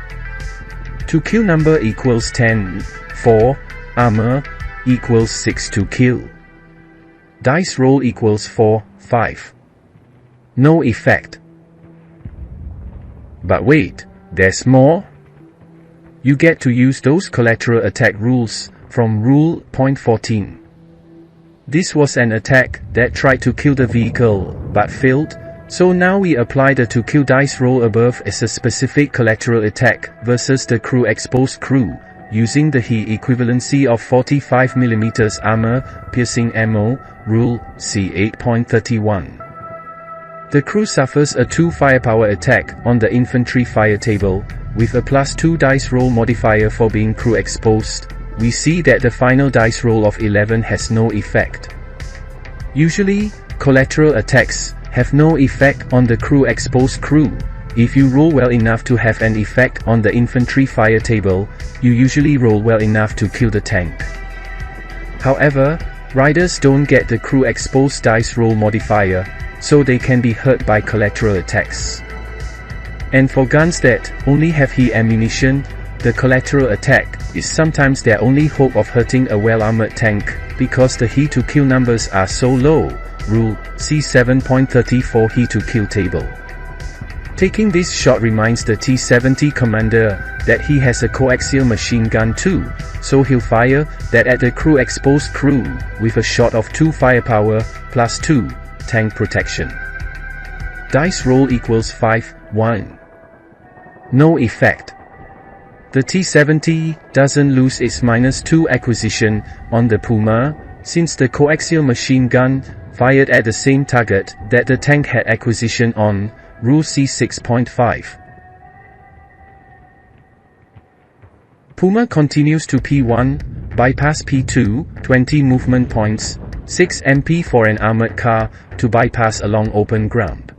To kill number equals 10, 4, armor, equals 6 to kill. Dice roll equals 4, 5. No effect. But wait, there's more. You get to use those collateral attack rules from Rule Point 14. This was an attack that tried to kill the vehicle, but failed, so now we apply the to kill dice roll above as a specific collateral attack versus the crew exposed crew, using the He equivalency of 45mm armor piercing ammo, Rule C8.31. The crew suffers a 2 firepower attack on the infantry fire table, with a +2 dice roll modifier for being crew exposed. We see that the final dice roll of 11 has no effect. Usually, collateral attacks have no effect on the crew exposed crew. If you roll well enough to have an effect on the infantry fire table, you usually roll well enough to kill the tank. However, riders don't get the crew exposed dice roll modifier, so they can be hurt by collateral attacks. And for guns that only have He ammunition, the collateral attack is sometimes their only hope of hurting a well-armored tank, because the He to kill numbers are so low. Rule C7.34 He to kill table. Taking this shot reminds the T-70 commander that he has a coaxial machine gun too, so he'll fire that at the crew exposed crew, with a shot of 2 firepower, +2, tank protection. Dice roll equals 5, 1. No effect. The T-70 doesn't lose its -2 acquisition on the Puma, since the coaxial machine gun fired at the same target that the tank had acquisition on, Rule C6.5. Puma continues to P1, bypass P2, 20 movement points, 6 MP for an armored car, to bypass along open ground.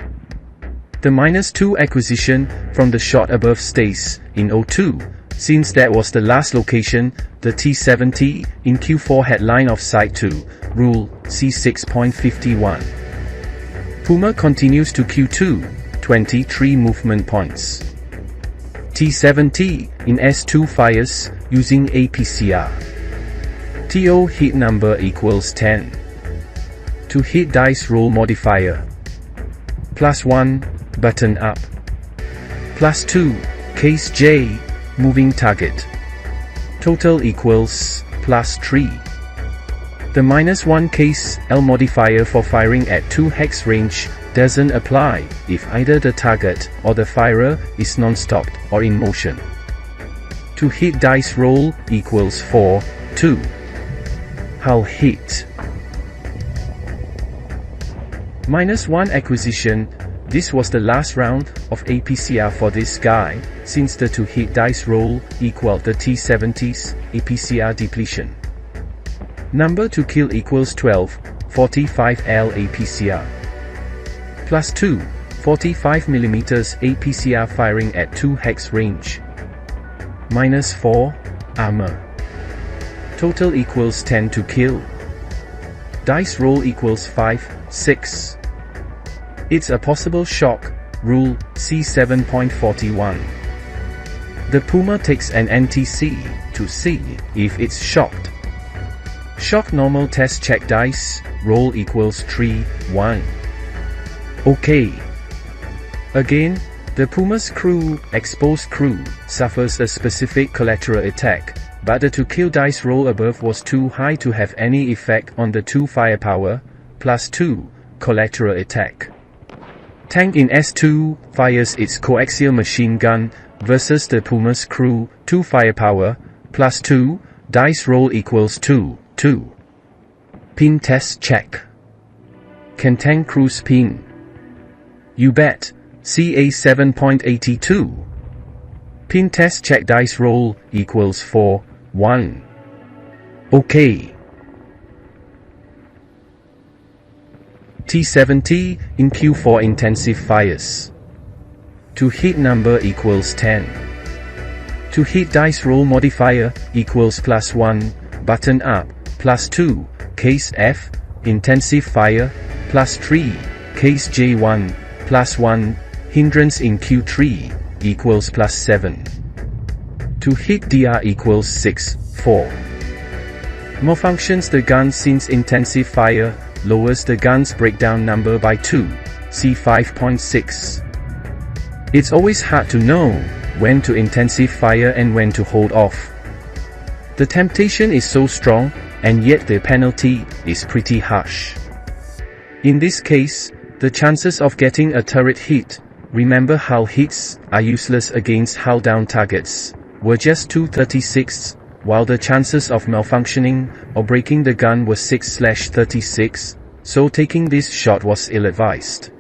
The -2 acquisition from the shot above stays in O2, since that was the last location the T-70 in Q4 had line of sight to, Rule C6.51. Puma continues to Q2, 23 movement points. T-70 in S2 fires using APCR. TO hit number equals 10. To hit dice roll modifier. +1, button up. +2, case J, moving target. Total equals +3. The -1 case L modifier for firing at 2 hex range doesn't apply if either the target or the firer is non-stopped or in motion. To hit dice roll equals 4, 2. Hull hit. -1 acquisition. This was the last round of APCR for this guy, since the to hit dice roll equaled the T-70's APCR depletion. Number to kill equals 12, 45L APCR. +2, 45mm APCR firing at 2 hex range. -4, armor. Total equals 10 to kill. Dice roll equals 5, 6. It's a possible shock, Rule C7.41. The Puma takes an NTC to see if it's shocked. Shock normal test check dice, roll equals 3, 1. Okay. Again, the Puma's crew, exposed crew, suffers a specific collateral attack, but the to kill dice roll above was too high to have any effect on the 2 firepower, +2, collateral attack. Tank in S2 fires its coaxial machine gun versus the Puma's crew, 2 firepower, plus 2, dice roll equals 2, 2. Pin test check. Can tank crew spin? You bet, CA 7.82. Pin test check dice roll equals 4, 1. Okay. T70 in Q4 intensive fires. To hit number equals 10. To hit dice roll modifier equals plus 1, button up, plus 2, case F, intensive fire, plus 3, case J1, plus 1, hindrance in Q3 equals plus 7. To hit DR equals 6, 4. Malfunctions the gun since intensive fire, lowers the gun's breakdown number by 2, see 5.6. It's always hard to know when to intensive fire and when to hold off. The temptation is so strong, and yet the penalty is pretty harsh. In this case, the chances of getting a turret hit, remember hull hits are useless against hull down targets, were just 2/36, while the chances of malfunctioning or breaking the gun were 6/36, so taking this shot was ill-advised.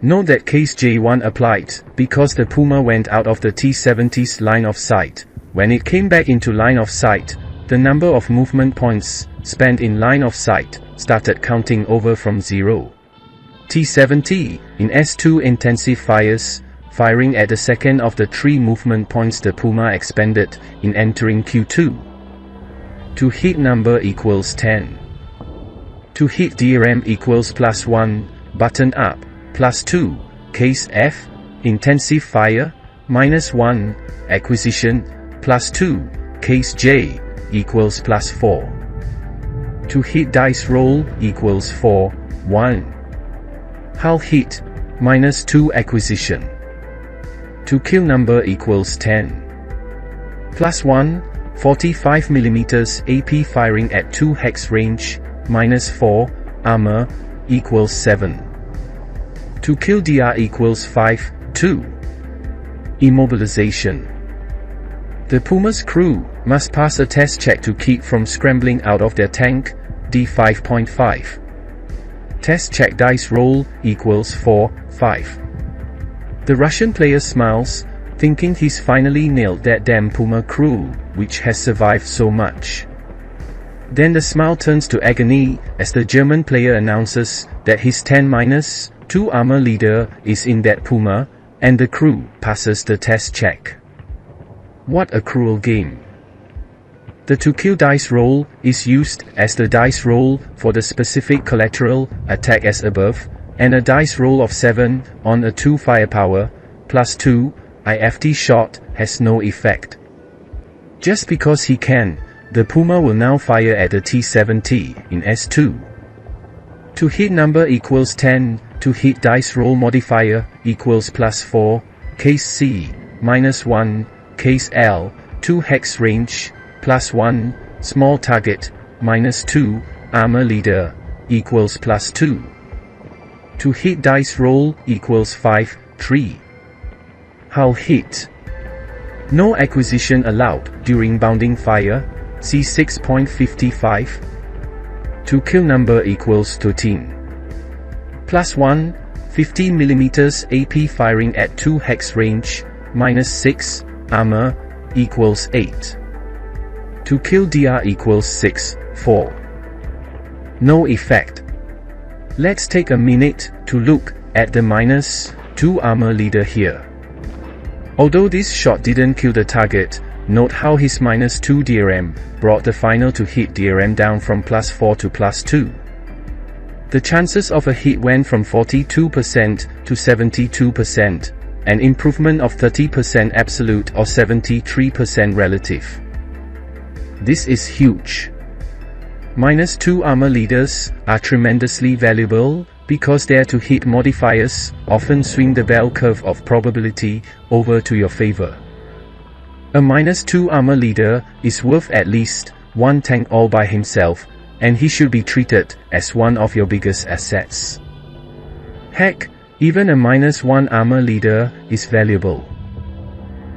Note that case J1 applied, because the Puma went out of the T-70's line of sight. When it came back into line of sight, the number of movement points spent in line of sight started counting over from 0. T-70, in S2 intensive fires, firing at the second of the 3 movement points the Puma expended in entering Q2. To hit number equals 10. To hit DRM equals plus 1, button up, plus 2, case F, intensive fire, minus 1, acquisition, plus 2, case J, equals plus 4. To hit dice roll equals 4, 1. Hull hit, minus 2 acquisition. To kill number equals 10. Plus 1, 45mm AP firing at 2 hex range, minus 4, armor, equals 7. To kill DR equals 5, 2. Immobilization. The Puma's crew must pass a test check to keep from scrambling out of their tank, D5.5. Test check dice roll equals 4, 5. The Russian player smiles, thinking he's finally nailed that damn Puma crew, which has survived so much. Then the smile turns to agony, as the German player announces that his 10-2 armor leader is in that Puma, and the crew passes the test check. What a cruel game. The to kill dice roll is used as the dice roll for the specific collateral attack as above, and a dice roll of 7 on a 2 firepower, plus 2, IFT shot has no effect. Just because he can, the Puma will now fire at the T-70 in S2. To hit number equals 10, to hit dice roll modifier equals plus 4, case C, minus 1, case L, 2 hex range, plus 1, small target, minus 2, armor leader, equals plus 2. To hit dice roll equals 5, 3. Hull hit. No acquisition allowed during bounding fire, see 6.55. To kill number equals 13. Plus 1, 15mm AP firing at 2 hex range, minus 6, armor, equals 8. To kill DR equals 6, 4. No effect. Let's take a minute to look at the minus 2 armor leader here. Although this shot didn't kill the target, note how his minus 2 DRM brought the final to hit DRM down from plus 4 to plus 2. The chances of a hit went from 42% to 72%, an improvement of 30% absolute or 73% relative. This is huge. Minus 2 armor leaders are tremendously valuable, because their to hit modifiers often swing the bell curve of probability over to your favor. A minus 2 armor leader is worth at least 1 tank all by himself, and he should be treated as one of your biggest assets. Heck, Even a -1 armor leader is valuable.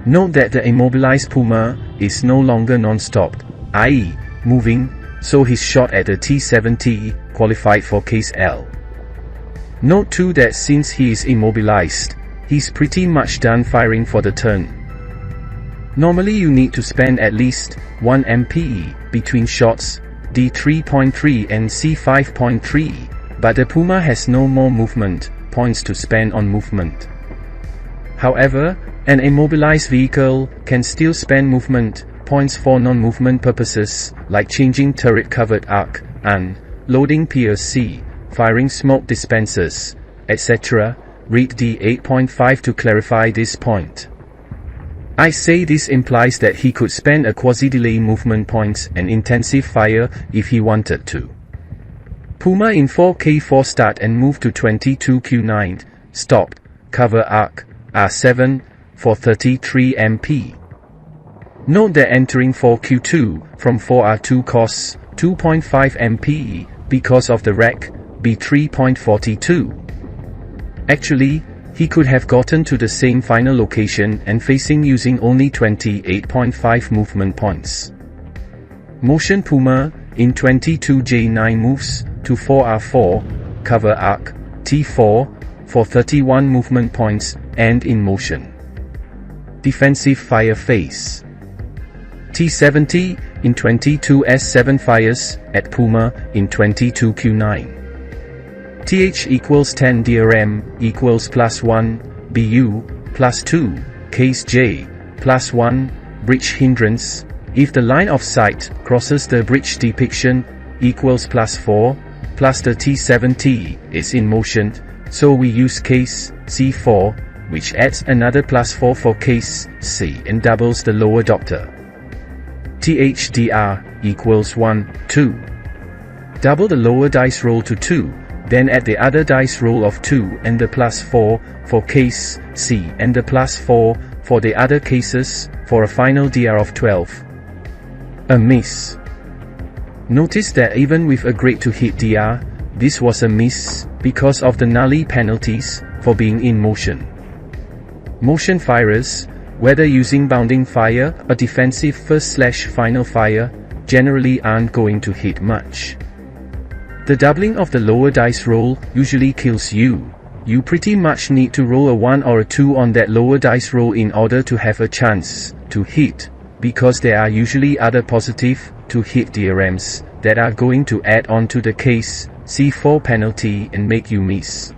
Note that the immobilized Puma is no longer non-stop, i.e., moving, so his shot at the T-70 qualified for case L. Note too that since he is immobilized, he's pretty much done firing for the turn. Normally you need to spend at least 1 MPE between shots, D3.3 and C5.3, but the Puma has no more movement points to spend on movement. However, an immobilized vehicle can still spend movement points for non-movement purposes, like changing turret-covered arc, and loading PRC, firing smoke dispensers, etc. Read D8.5 to clarify this point. I say this implies that he could spend a quasi-delay movement points and intensive fire if he wanted to. Puma in 4K4 start and move to 22Q9, stopped, cover arc, R7, for 33 MP. Note that entering 4Q2 from 4R2 costs 2.5 MP because of the wreck, B3.42. Actually, he could have gotten to the same final location and facing using only 28.5 movement points. Motion Puma in 22J9 moves to 4R4, cover arc, T4, for 31 movement points, and in motion. Defensive fire phase. T-70 in 22S7 fires at Puma in 22Q9. TH equals 10 DRM equals +1, BU, +2, case J, +1, bridge hindrance, if the line of sight crosses the bridge depiction, equals +4, plus the T-70 is in motion, so we use case C4, which adds another +4 for case C and doubles the lower doctor. THDR equals 1, 2. Double the lower dice roll to 2, then add the other dice roll of 2 and the +4 for case C and the +4 for the other cases, for a final DR of 12. A miss. Notice that even with a grade to hit DR, this was a miss, because of the nully penalties for being in motion. Motion firers, whether using bounding fire or defensive first/final fire, generally aren't going to hit much. The doubling of the lower dice roll usually kills you. You pretty much need to roll a 1 or a 2 on that lower dice roll in order to have a chance to hit, because there are usually other positive to hit DRMs that are going to add on to the case C4 penalty and make you miss.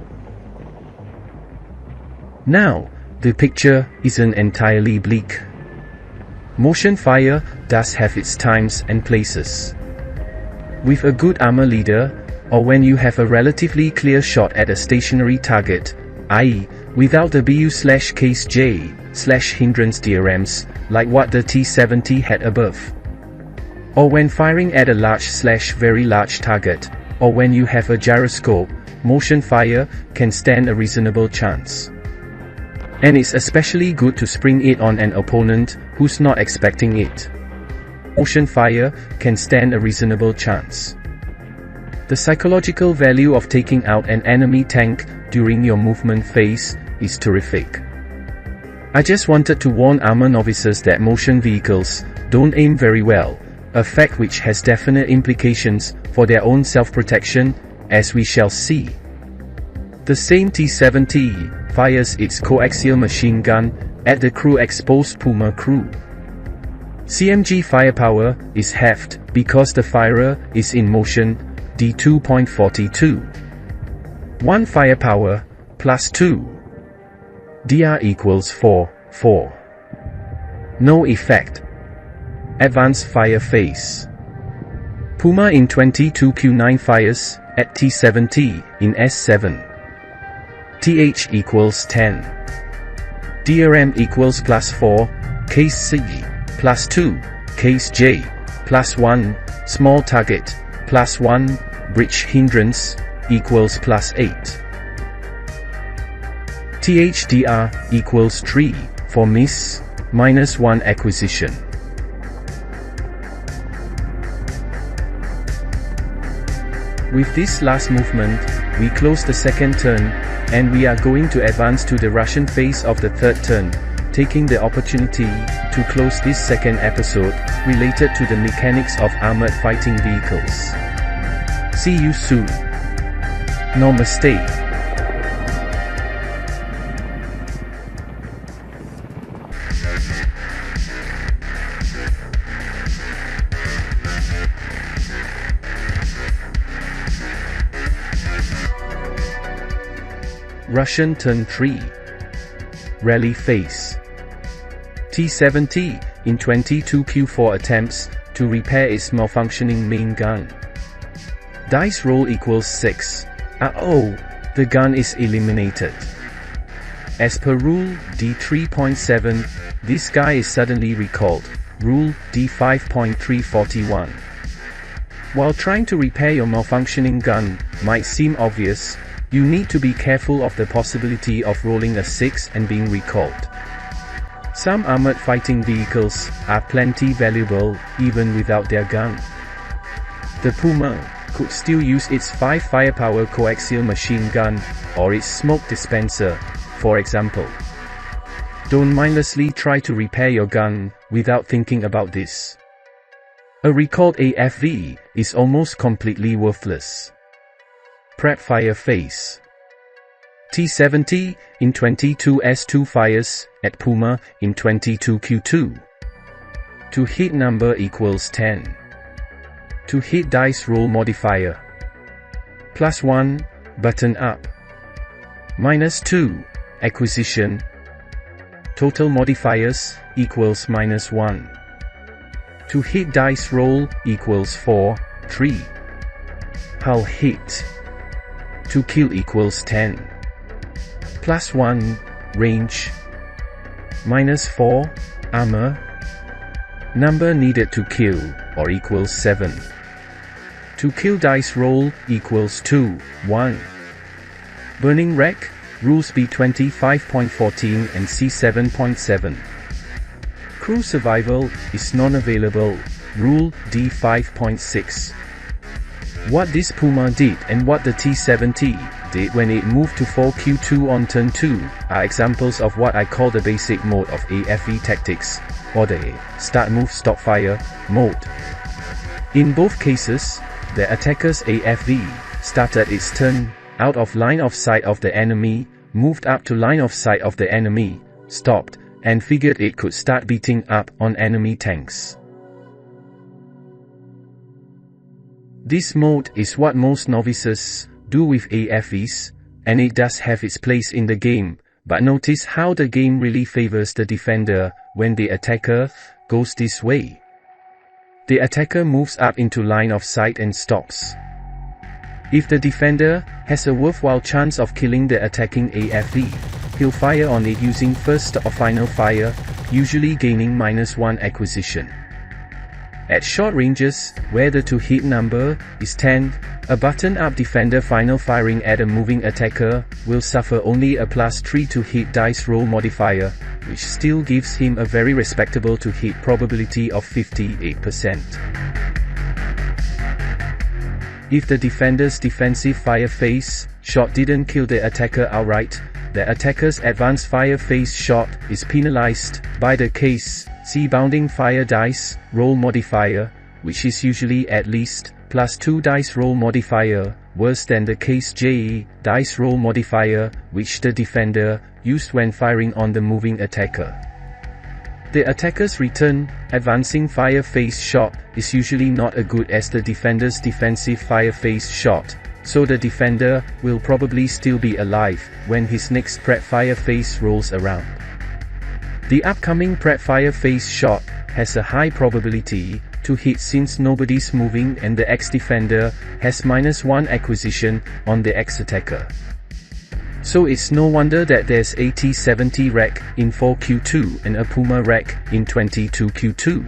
Now, the picture isn't entirely bleak. Motion fire does have its times and places. With a good armor leader, or when you have a relatively clear shot at a stationary target, i.e., without the BU/case J/hindrance DRMs, like what the T-70 had above. Or when firing at a large/very large target, or when you have a gyroscope, motion fire can stand a reasonable chance. And it's especially good to spring it on an opponent who's not expecting it. Motion fire can stand a reasonable chance. The psychological value of taking out an enemy tank during your movement phase is terrific. I just wanted to warn armor novices that motion vehicles don't aim very well, a fact which has definite implications for their own self-protection, as we shall see. The same T-70 fires its coaxial machine gun at the crew-exposed Puma crew. CMG firepower is halved because the firer is in motion, D2.42. 1 firepower, plus 2. DR equals 4, 4. No effect. Advanced fire phase. Puma in 22Q9 fires at T-70 in S7. TH equals 10. DRM equals +4, case C, +2, case J, +1, small target, +1, bridge hindrance, equals +8. THDR equals 3, for miss, -1 acquisition. With this last movement, we close the second turn, and we are going to advance to the Russian phase of the third turn, taking the opportunity to close this second episode, related to the mechanics of armored fighting vehicles. See you soon. Namaste. Russian Turn 3. Rally Phase. T-70 in 22 Q4 attempts to repair its malfunctioning main gun. Dice roll equals 6. Oh, the gun is eliminated. As per rule D3.7, this guy is suddenly recalled. Rule D5.341. While trying to repair your malfunctioning gun might seem obvious, you need to be careful of the possibility of rolling a 6 and being recalled. Some armored fighting vehicles are plenty valuable even without their gun. The Puma could still use its 5 firepower coaxial machine gun, or its smoke dispenser, for example. Don't mindlessly try to repair your gun without thinking about this. A recalled AFV is almost completely worthless. Prep fire phase. T-70 in 22 S2 fires at Puma in 22 Q2. To hit number equals 10. To hit dice roll modifier. +1, button up. -2, acquisition. Total modifiers equals -1. To hit dice roll equals 4, 3. Hull hit. To kill equals 10. +1, range. -4, armor. Number needed to kill, or equals 7. To kill dice roll equals 2, 1. Burning wreck, rules B25.14 and C7.7. Crew survival is non-available, rule D5.6. What this Puma did and what the T-70 did when it moved to 4Q2 on turn 2 are examples of what I call the basic mode of AFV tactics, or the start move stop fire mode. In both cases, the attacker's AFV started its turn out of line of sight of the enemy, moved up to line of sight of the enemy, stopped, and figured it could start beating up on enemy tanks. This mode is what most novices do with AFVs, and it does have its place in the game, but notice how the game really favors the defender when the attacker goes this way. The attacker moves up into line of sight and stops. If the defender has a worthwhile chance of killing the attacking AFV, he'll fire on it using first or final fire, usually gaining -1 acquisition. At short ranges, where the to hit number is 10, a button-up defender final firing at a moving attacker will suffer only a +3 to hit dice roll modifier, which still gives him a very respectable to hit probability of 58%. If the defender's defensive fire phase shot didn't kill the attacker outright, the attacker's advanced fire phase shot is penalized by the case C bounding fire dice roll modifier, which is usually at least +2 dice roll modifier, worse than the case J dice roll modifier, which the defender used when firing on the moving attacker. The attacker's return advancing fire phase shot is usually not as good as the defender's defensive fire phase shot, so the defender will probably still be alive when his next prep fire phase rolls around. The upcoming prep fire phase shot has a high probability to hit since nobody's moving and the ex-defender has -1 acquisition on the ex-attacker. So it's no wonder that there's a T-70 wreck in 4Q2 and a Puma wreck in 22Q2.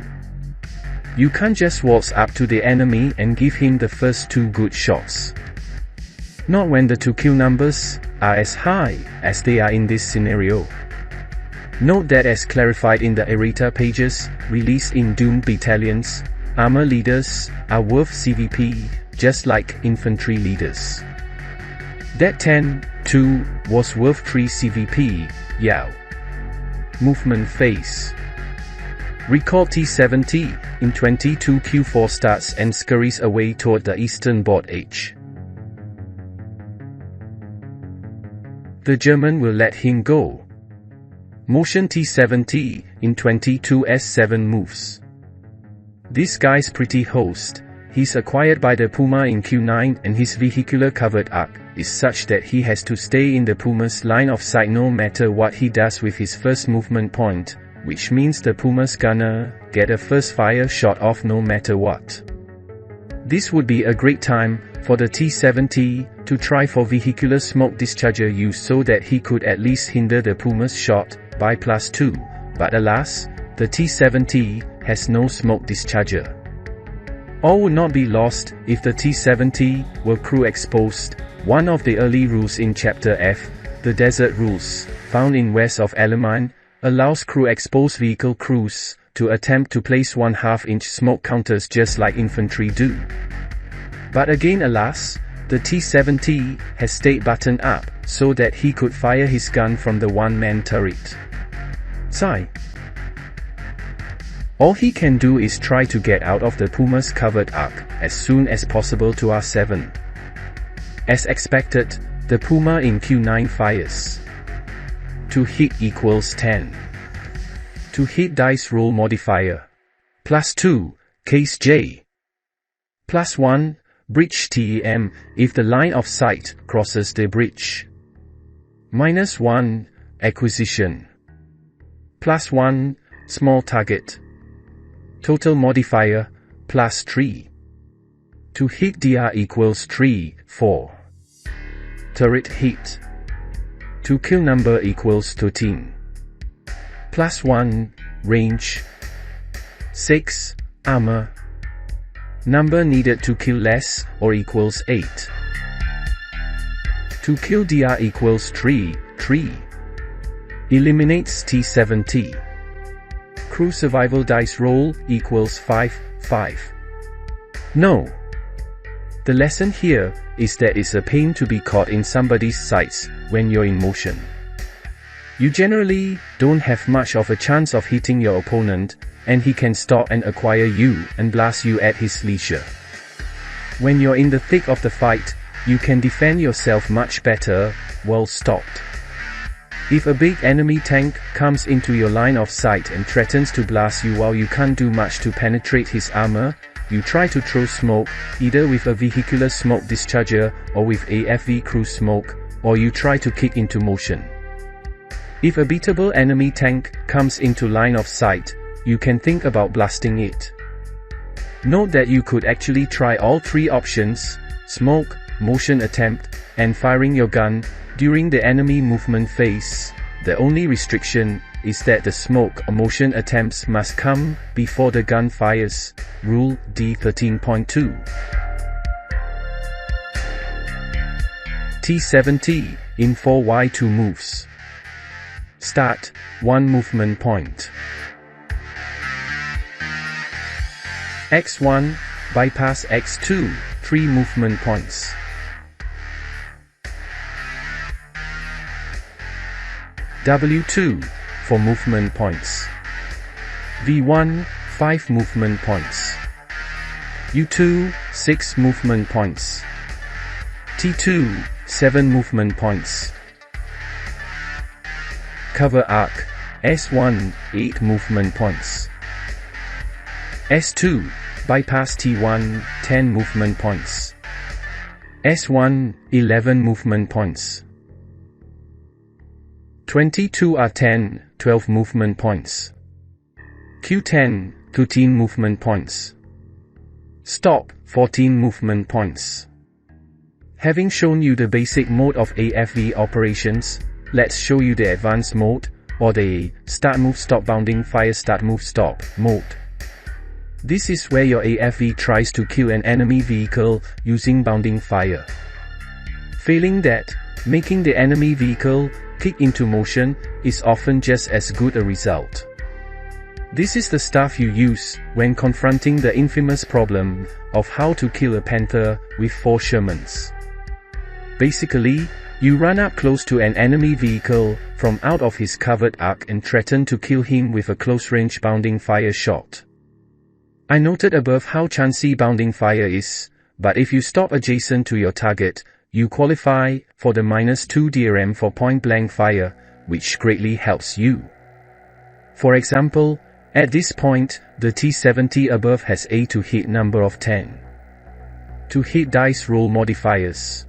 You can't just waltz up to the enemy and give him the first 2 good shots. Not when the to kill numbers are as high as they are in this scenario. Note that as clarified in the errata pages released in Doomed Battalions, armor leaders are worth CVP just like infantry leaders. That 10-2 was worth 3 CVP, yow. Movement phase. Recall T-70, in 22 Q4 starts and scurries away toward the eastern board edge. The German will let him go. Motion T-70, in 22 S7 moves. This guy's pretty host. He's acquired by the Puma in Q9 and his vehicular covered arc is such that he has to stay in the Puma's line of sight no matter what he does with his first movement point, which means the Puma's gonna get a first fire shot off no matter what. This would be a great time for the T-70 to try for vehicular smoke discharger use so that he could at least hinder the Puma's shot by +2, but alas, the T-70 has no smoke discharger. All would not be lost if the T-70 were crew exposed. One of the early rules in Chapter F, the Desert Rules, found in west of Alamein, allows crew-exposed vehicle crews to attempt to place 1/2-inch smoke counters just like infantry do. But again alas, the T-70 has stayed buttoned up, so that he could fire his gun from the one-man turret. Sigh. All he can do is try to get out of the Puma's covered arc as soon as possible to R7. As expected, the Puma in Q9 fires. To hit equals 10. To hit dice roll modifier. +2, case J. +1, bridge TEM, if the line of sight crosses the bridge. -1, acquisition. +1, small target. Total modifier, +3. To hit DR equals 3, 4. Turret hit. To kill number equals 13. +1, range. 6, armor. Number needed to kill less, or equals 8. To kill DR equals 3, 3. Eliminates T-70. Crew survival dice roll equals 5, 5. No. The lesson here is that it's a pain to be caught in somebody's sights when you're in motion. You generally don't have much of a chance of hitting your opponent, and he can stop and acquire you and blast you at his leisure. When you're in the thick of the fight, you can defend yourself much better, well stopped. If a big enemy tank comes into your line of sight and threatens to blast you while you can't do much to penetrate his armor, you try to throw smoke, either with a vehicular smoke discharger or with AFV crew smoke, or you try to kick into motion. If a beatable enemy tank comes into line of sight, you can think about blasting it. Note that you could actually try all three options, smoke, motion attempt, and firing your gun, during the enemy movement phase. The only restriction is that the smoke or motion attempts must come before the gun fires. Rule D13.2. T-70 in 4Y2 moves. Start, 1 movement point. X1, bypass X2, 3 movement points. W2, 4 movement points. V1, 5 movement points. U2, 6 movement points. T2, 7 movement points. Cover arc, S1, 8 movement points. S2, bypass T1, 10 movement points. S1, 11 movement points. 22 are 10, 12 movement points. Q10, 13 movement points. Stop, 14 movement points. Having shown you the basic mode of AFV operations, let's show you the advanced mode, or the start move stop bounding fire start move stop mode. This is where your AFV tries to kill an enemy vehicle using bounding fire. Failing that, making the enemy vehicle kick into motion is often just as good a result. This is the stuff you use when confronting the infamous problem of how to kill a panther with 4 Shermans. Basically, you run up close to an enemy vehicle from out of his covered arc and threaten to kill him with a close-range bounding fire shot. I noted above how chancy bounding fire is, but if you stop adjacent to your target, you qualify for the -2 DRM for point-blank fire, which greatly helps you. For example, at this point, the T-70 above has a to-hit number of 10. To hit dice roll modifiers.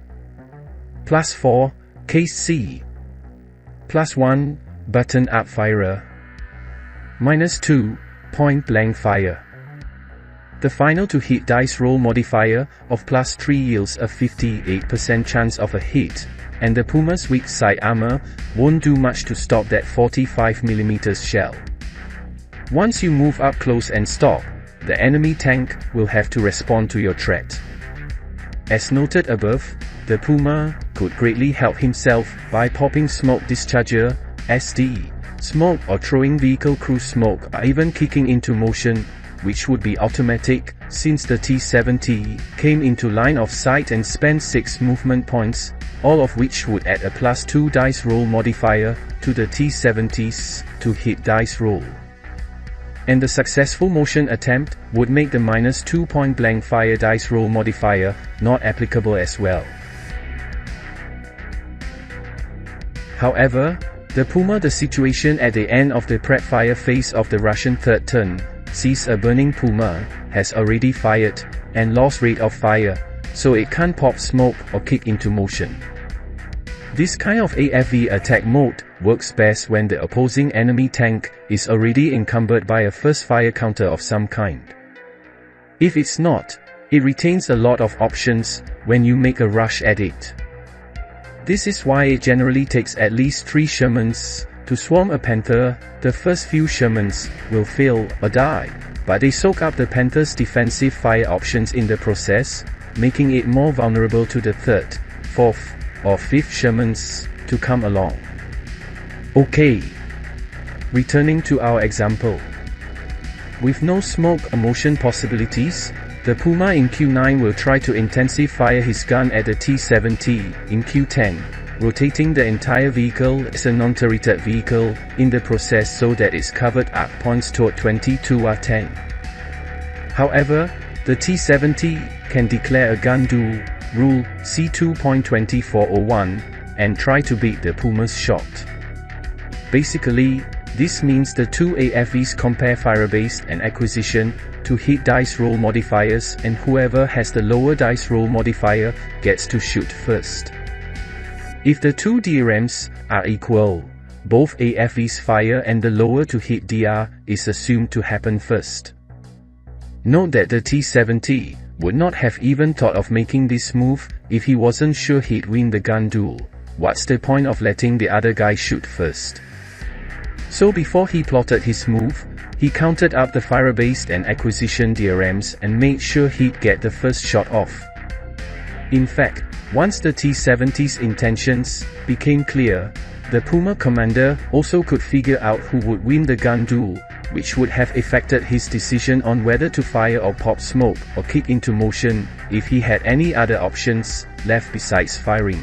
+4, case C. +1, button up fire. -2, point blank fire. The final to hit dice roll modifier of +3 yields a 58% chance of a hit, and the Puma's weak side armor won't do much to stop that 45mm shell. Once you move up close and stop, the enemy tank will have to respond to your threat. As noted above, the Puma could greatly help himself by popping smoke discharger, SD, smoke or throwing vehicle cruise smoke or even kicking into motion, which would be automatic, since the T-70 came into line of sight and spent 6 movement points, all of which would add a +2 dice roll modifier to the T-70's to hit dice roll. And the successful motion attempt would make the -2 point blank fire dice roll modifier not applicable as well. However, the Puma, the situation at the end of the prep fire phase of the Russian third turn, sees a burning Puma has already fired and lost rate of fire, so it can't pop smoke or kick into motion. This kind of AFV attack mode works best when the opposing enemy tank is already encumbered by a first fire counter of some kind. If it's not, it retains a lot of options when you make a rush at it. This is why it generally takes at least 3 Shermans to swarm a panther. The first few Shermans will fail or die, but they soak up the panther's defensive fire options in the process, making it more vulnerable to the 3rd, 4th, or 5th Shermans to come along. Okay. Returning to our example. With no smoke or motion possibilities, the Puma in Q9 will try to intensify his gun at the T-70 in Q10, rotating the entire vehicle as a non-turreted vehicle in the process so that its covered arc points toward 22R10. However, the T-70 can declare a gun duel, rule C2.2401, and try to beat the Puma's shot. Basically, this means the 2 AFVs compare fire-based and acquisition to hit dice roll modifiers, and whoever has the lower dice roll modifier gets to shoot first. If the 2 DRMs are equal, both AFVs fire and the lower to hit DR is assumed to happen first. Note that the T-70 would not have even thought of making this move if he wasn't sure he'd win the gun duel. What's the point of letting the other guy shoot first? So before he plotted his move, he counted up the fire-based and acquisition DRMs and made sure he'd get the first shot off. In fact, once the T-70's intentions became clear, the Puma commander also could figure out who would win the gun duel, which would have affected his decision on whether to fire or pop smoke or kick into motion if he had any other options left besides firing.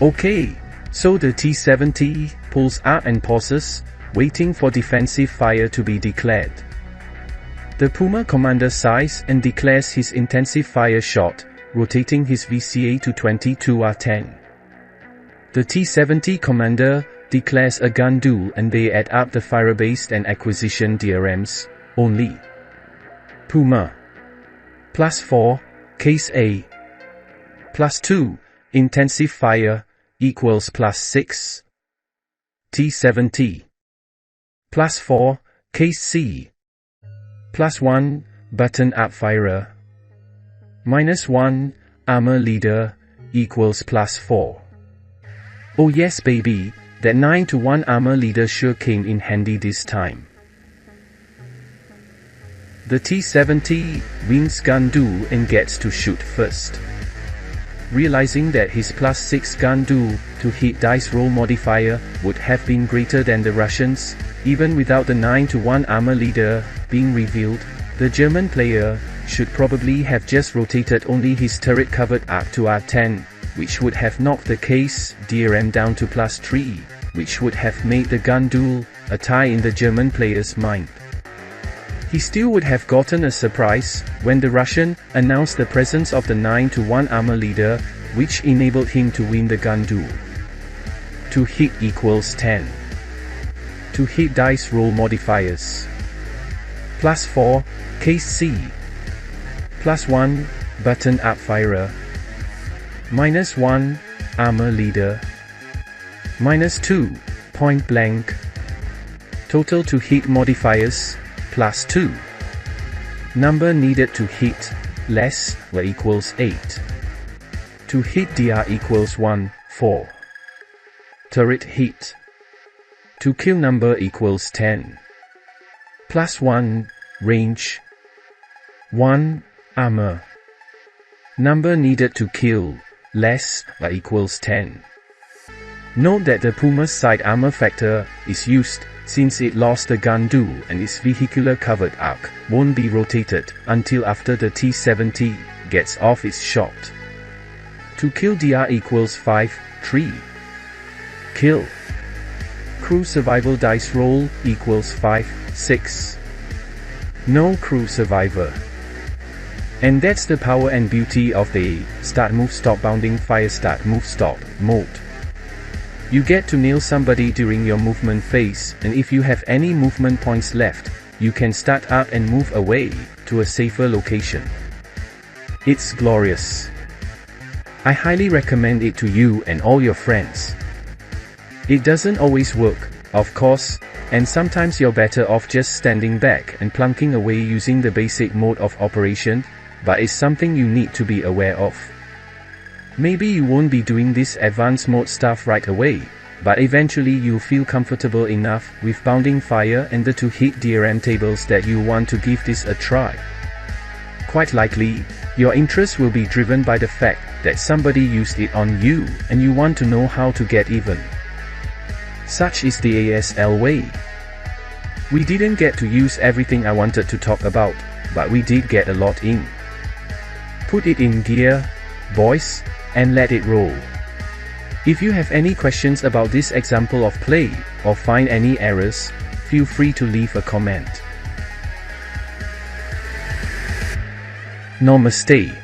Okay, so the T-70 pulls out and pauses, waiting for defensive fire to be declared. The Puma commander sighs and declares his intensive fire shot, rotating his VCA to 22R10. The T-70 commander declares a gun duel and they add up the fire-based and acquisition DRMs, only. Puma. +4, case A. +2, intensive fire, equals +6. T-70. +4, case C. +1, button up fire. -1, armor leader, equals +4. Oh yes baby, that 9-to-1 armor leader sure came in handy this time. The T-70 wins gun duel and gets to shoot first. Realizing that his +6 gun duel to hit dice roll modifier would have been greater than the Russians, even without the 9-to-1 armor leader being revealed, the German player should probably have just rotated only his turret-covered arc to R10, which would have knocked the case DRM down to +3, which would have made the gun duel a tie in the German player's mind. He still would have gotten a surprise when the Russian announced the presence of the 9-to-1 armor leader, which enabled him to win the gun duel. To hit equals 10. To hit dice roll modifiers. +4, case C. +1, button up firer. -1, armor leader. -2, point blank. Total to hit modifiers, +2. Number needed to hit, less, or equals 8. To hit DR equals 1, 4. Turret hit. To kill number equals 10. +1, range. 1, armor. Number needed to kill, less, or equals 10. Note that the Puma's side armor factor is used, since it lost the gun duel and its vehicular covered arc won't be rotated until after the T-70 gets off its shot. To kill DR equals 5, 3. Kill. Crew survival dice roll equals 5, 6. No crew survivor. And that's the power and beauty of the start move stop bounding fire start move stop mode. You get to nail somebody during your movement phase, and if you have any movement points left, you can start up and move away to a safer location. It's glorious. I highly recommend it to you and all your friends. It doesn't always work, of course, and sometimes you're better off just standing back and plunking away using the basic mode of operation, but it's something you need to be aware of. Maybe you won't be doing this advanced mode stuff right away, but eventually you'll feel comfortable enough with bounding fire and the to-hit DRM tables that you want to give this a try. Quite likely, your interest will be driven by the fact that somebody used it on you and you want to know how to get even. Such is the ASL way. We didn't get to use everything I wanted to talk about, but we did get a lot in. Put it in gear, boys, and let it roll. If you have any questions about this example of play, or find any errors, feel free to leave a comment. Namaste.